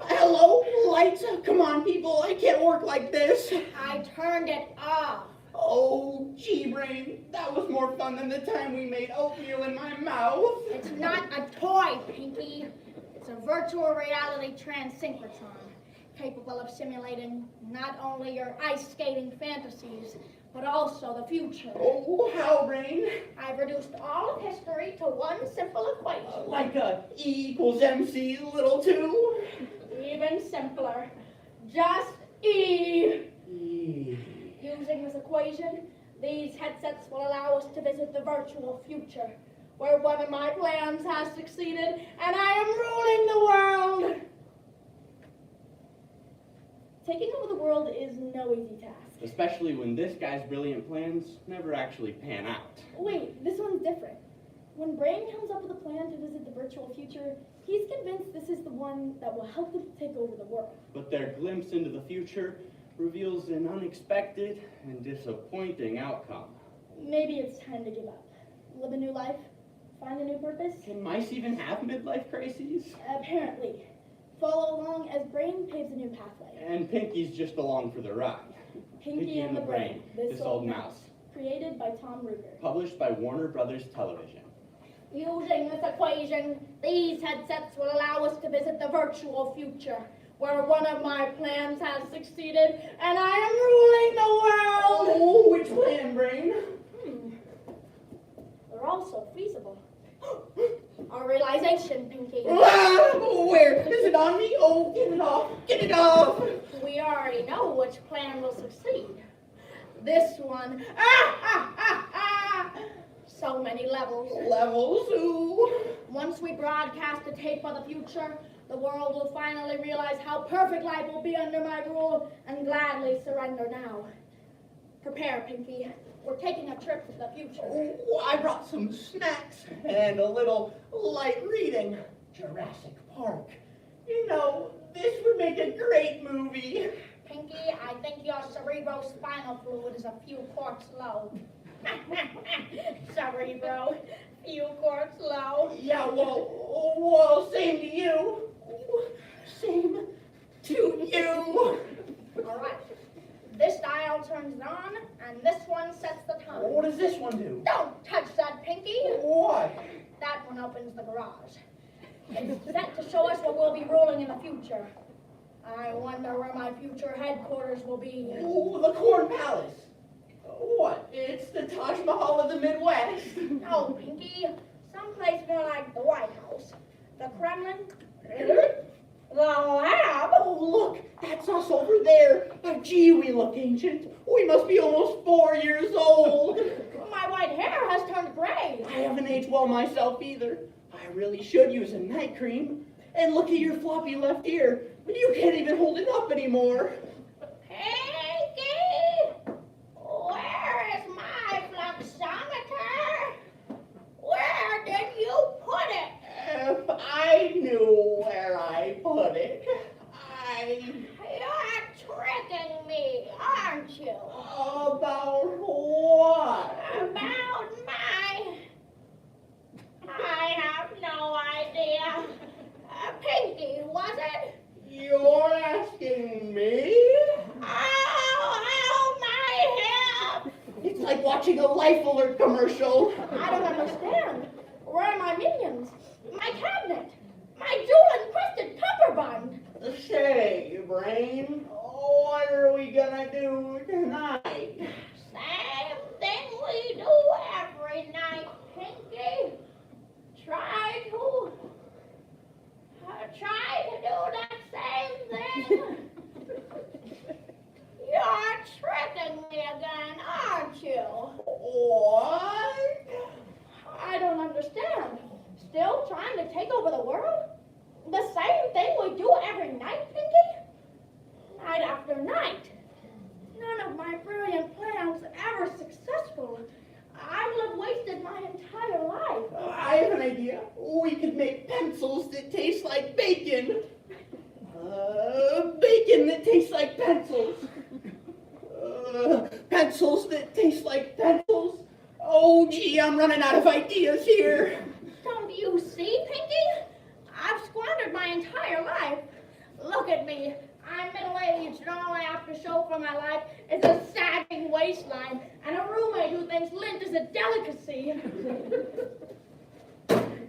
Hello, lights. Come on, people. I can't work like this. I turned it off. Oh, gee, Brain. That was more fun than the time we made oatmeal in my mouth. It's not a toy, Pinky. It's a virtual reality transsynchrotron, capable of simulating not only your ice skating fantasies, but also the future. Oh, how, Brain? I've reduced all of history to one simple equation. Like a E equals MC little 2? Even simpler. Just E. E. Using this equation, these headsets will allow us to visit the virtual future, where one of my plans has succeeded, and I am ruling the world. Taking over the world is no easy task. Especially when this guy's brilliant plans never actually pan out. Wait, this one's different. When Brain comes up with a plan to visit the virtual future, he's convinced this is the one that will help them take over the world. But their glimpse into the future reveals an unexpected and disappointing outcome. Maybe it's time to give up. Live a new life, find a new purpose. Can mice even have midlife crises? Apparently. Follow along as Brain paves a new pathway. And Pinky's just along for the ride. Pinky and the Brain, This Old Mouse. Created by Tom Ruger. Published by Warner Brothers Television. Using this equation, these headsets will allow us to visit the virtual future, where one of my plans has succeeded, and I am ruling the world. Oh, which plan, Brain? They're also feasible. Our realization, Pinky. Where? Is it on me? Oh, get it off. Get it off. We already know which plan will succeed. This one. So many levels. Levels? Ooh. Once we broadcast a tape of the future, the world will finally realize how perfect life will be under my rule and gladly surrender now. Prepare, Pinky. We're taking a trip to the future. Oh, I brought some snacks and a little light reading. Jurassic Park. You know, this would make a great movie. Pinky, I think your cerebrospinal fluid is a few quarts low. Cerebro, few quarts low. Yeah, well, same to you. Same to you. All right. This dial turns it on, and this one sets the time. What does this one do? Don't touch that, Pinky. Why? That one opens the garage. It's set to show us what we'll be rolling in the future. I wonder where my future headquarters will be. Oh, the Corn Palace. What? It's the Taj Mahal of the Midwest. No, Pinky. Someplace more like the White House. The Kremlin. The lab. Oh, look, that's us over there. Gee, we look ancient. We must be almost 4 years old. My white hair has turned gray. I haven't aged well myself either. I really should use a night cream. And look at your floppy left ear. You can't even hold it up anymore. Pinky! Where is my fluxometer? Where did you put it? If I knew where I put it, You're tricking me, aren't you? About what? About my... I have no idea. Pinky, was it? You're asking me? Ow, my hip! It's like watching a Life Alert commercial. I don't understand. Where are my minions? My cabinet? My carbine. Say, Brain, what are we gonna do tonight? Same thing we do every night, Pinky. Try to do that same thing. You're tricking me again, aren't you? What? I don't understand. Still trying to take over the world? The same thing we do every night, Pinky? Night after night. None of my brilliant plans ever successful. I will have wasted my entire life. I have an idea. We could make pencils that taste like bacon. Bacon that tastes like pencils. Pencils that taste like pencils. Oh, gee, I'm running out of ideas here. Don't you see, Pinky? I've squandered my entire life. Look at me. I'm middle-aged, and all I have to show for my life is a sagging waistline and a roommate who thinks lint is a delicacy.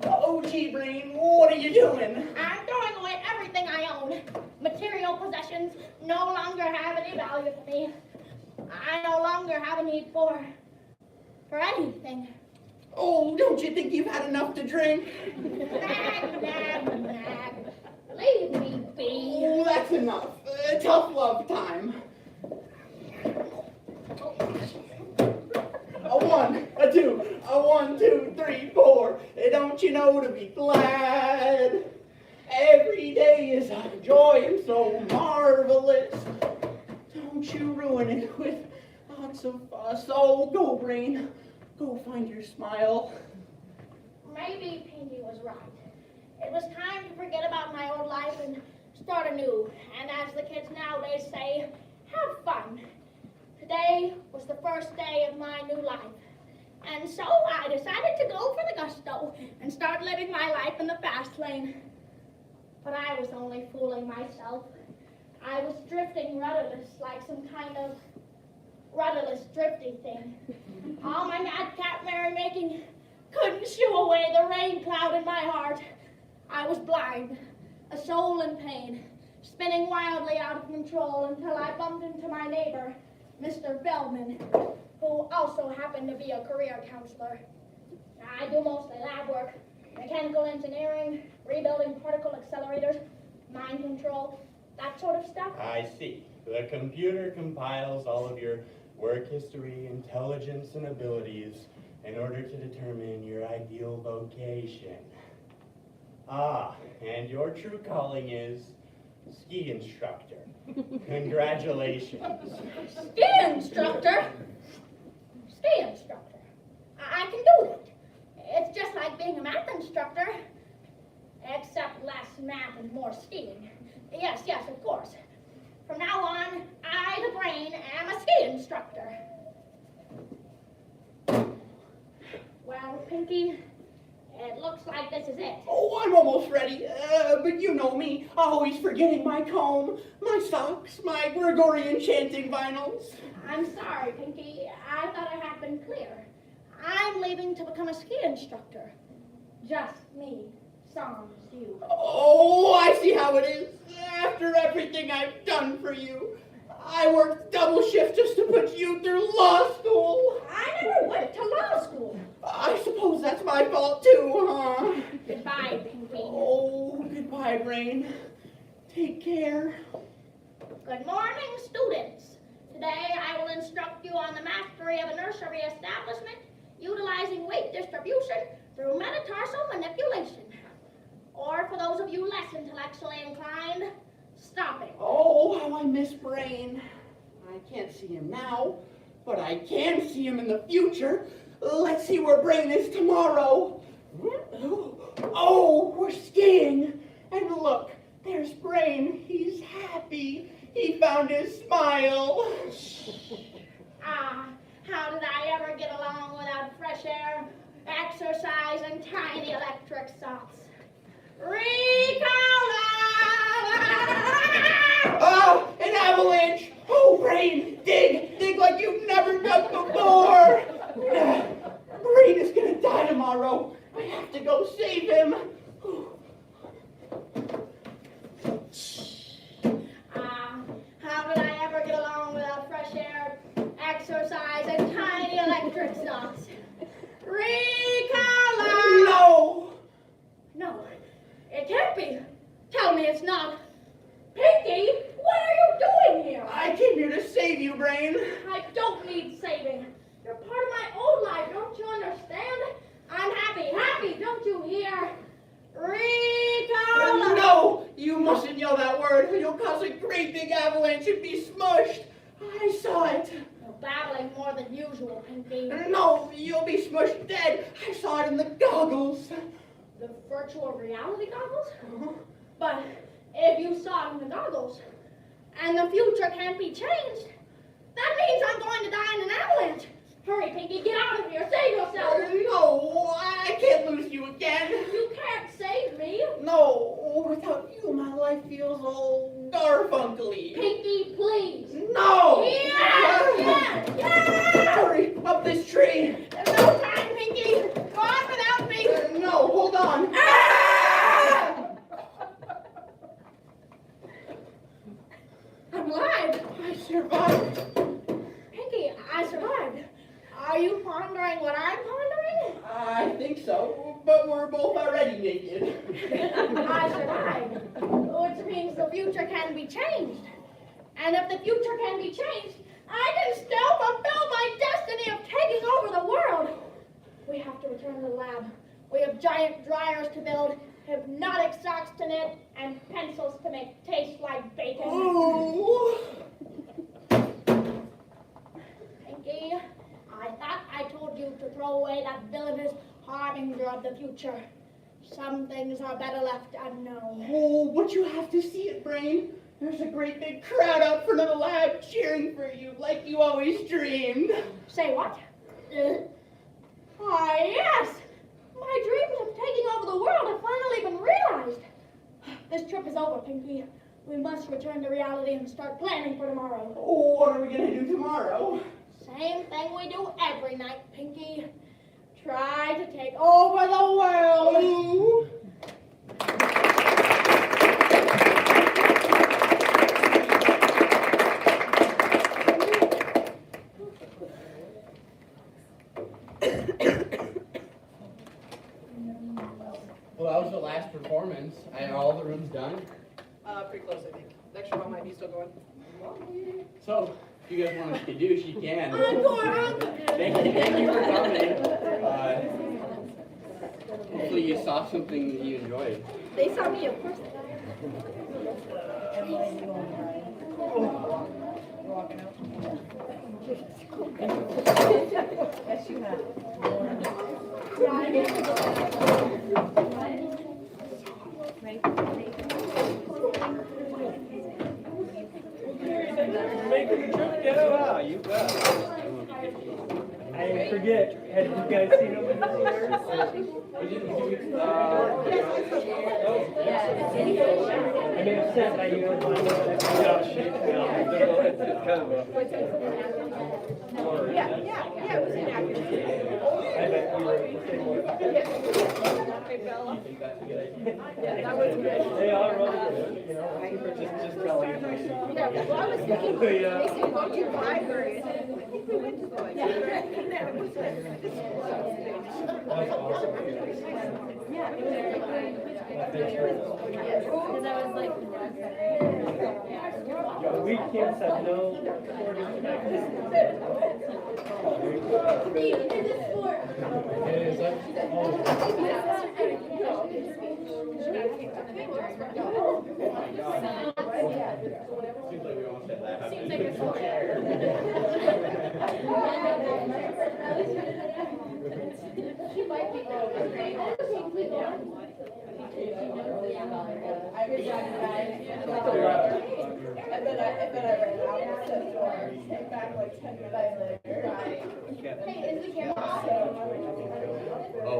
Oh, gee, Brain, what are you doing? I'm throwing away everything I own. Material possessions no longer have any value to me. I no longer have a need for anything. Oh, don't you think you've had enough to drink? Nag, nag, nag. Leave me be. Oh, that's enough. Tough love time. A 1, a 2, a 1, 2, 3, 4. Don't you know to be glad? Every day is a joy and so marvelous. Don't you ruin it with lots of fuss. Oh, go, Brain. Go find your smile. Maybe Pinky was right. It was time to forget about my old life and start anew. And as the kids nowadays say, have fun. Today was the first day of my new life. And so I decided to go for the gusto and start living my life in the fast lane. But I was only fooling myself. I was drifting rudderless like some kind of rudderless drifty thing. All my madcap merrymaking couldn't shoo away the rain cloud in my heart. I was blind, a soul in pain, spinning wildly out of control until I bumped into my neighbor, Mr. Bellman, who also happened to be a career counselor. I do mostly lab work, mechanical engineering, rebuilding particle accelerators, mind control, that sort of stuff. I see. The computer compiles all of your work history, intelligence, and abilities in order to determine your ideal vocation. Ah, and your true calling is ski instructor. Congratulations. Ski instructor? Ski instructor. I can do that. It's just like being a math instructor, except less math and more skiing. Yes, of course. From now on, I, the Brain, am a ski instructor. Well, Pinky, it looks like this is it. Oh, I'm almost ready. But you know me, always forgetting my comb, my socks, my Gregorian chanting vinyls. I'm sorry, Pinky. I thought I had been clear. I'm leaving to become a ski instructor. Just me, sans you. Oh, I see how it is. After everything I've done for you, I worked double shift just to put you through law school. I never went to law school. I suppose that's my fault too, huh? Goodbye, Pinky. Oh, goodbye, Brain. Take care. Good morning, students. Today I will instruct you on the mastery of a nursery establishment utilizing weight distribution through metatarsal manipulation. Or for those of you less intellectually inclined, stopping. Oh, how I miss Brain. I can't see him now, but I can see him in the future. Let's see where Brain is tomorrow. Oh, we're skiing. And look, there's Brain. He's happy. He found his smile. Ah, how did I ever get along without fresh air, exercise, and tiny electric socks? Recall! Oh, an avalanche! Oh, Brain, dig like you've never done before! Brain is gonna die tomorrow. I have to go save him. stop. Pinky, what are you doing here? I came here to save you, Brain. I don't need saving. You're part of my old life, don't you understand? I'm happy, don't you hear? Rita! No! You mustn't yell that word. You'll cause a great big avalanche and be smushed. I saw it. You're babbling more than usual, Pinky. No, you'll be smushed dead. I saw it in the goggles. The virtual reality goggles? But if you saw it in the goggles, and the future can't be changed, that means I'm going to die in an avalanche. Hurry, Pinky, get out of here. Save yourself. No, I can't lose you again. You can't save me. No, without you, my life feels all garfunkly. Pinky, please. No! Yes! Hurry, up this tree. There's no time, Pinky. Go on without me. No, hold on. I'm alive. I survived. Pinky, I survived. Are you pondering what I'm pondering? I think so, but we're both already naked. I survived, which means the future can be changed. And if the future can be changed, I can still fulfill my destiny of taking over the world. We have to return to the lab. We have giant dryers to build, hypnotic socks to knit, and pencils to make taste like bacon. Ooh. Pinky, I thought I told you to throw away that villainous harbinger of the future. Some things are better left unknown. Oh, but you have to see it, Brain. There's a great big crowd out front of the lab cheering for you like you always dreamed. Say what? Ah, yes! My dreams of taking over the world have finally been realized. This trip is over, Pinky. We must return to reality and start planning for tomorrow. Oh, what are we going to do tomorrow? Same thing we do every night, Pinky. Try to take over the world. Ooh. Well, that was the last performance. Are all the rooms done? Pretty close, I think. Lecture hall might be still going. So, if you guys want to skadoosh, you can. Encore! Thank you for coming. Hopefully you saw something that you enjoyed. They saw me, of course. Yes, you have. Making the trip, get out. You got it. I didn't forget. Had you guys seen him in the theater? I may have said that you would find out that Yeah, it was inactive. I bet you were the same way. You think that's a good idea? Yeah, that was good. They are really good, you know, just telling you. Yeah, well, I was thinking, they said go to the library, and I think we went to the library. That was yeah, it was very good. Because I was like, We can't have no recording Seems like it's all She might be And then I ran out and said, came back like 10 minutes later. Hey, is the camera off? Oh.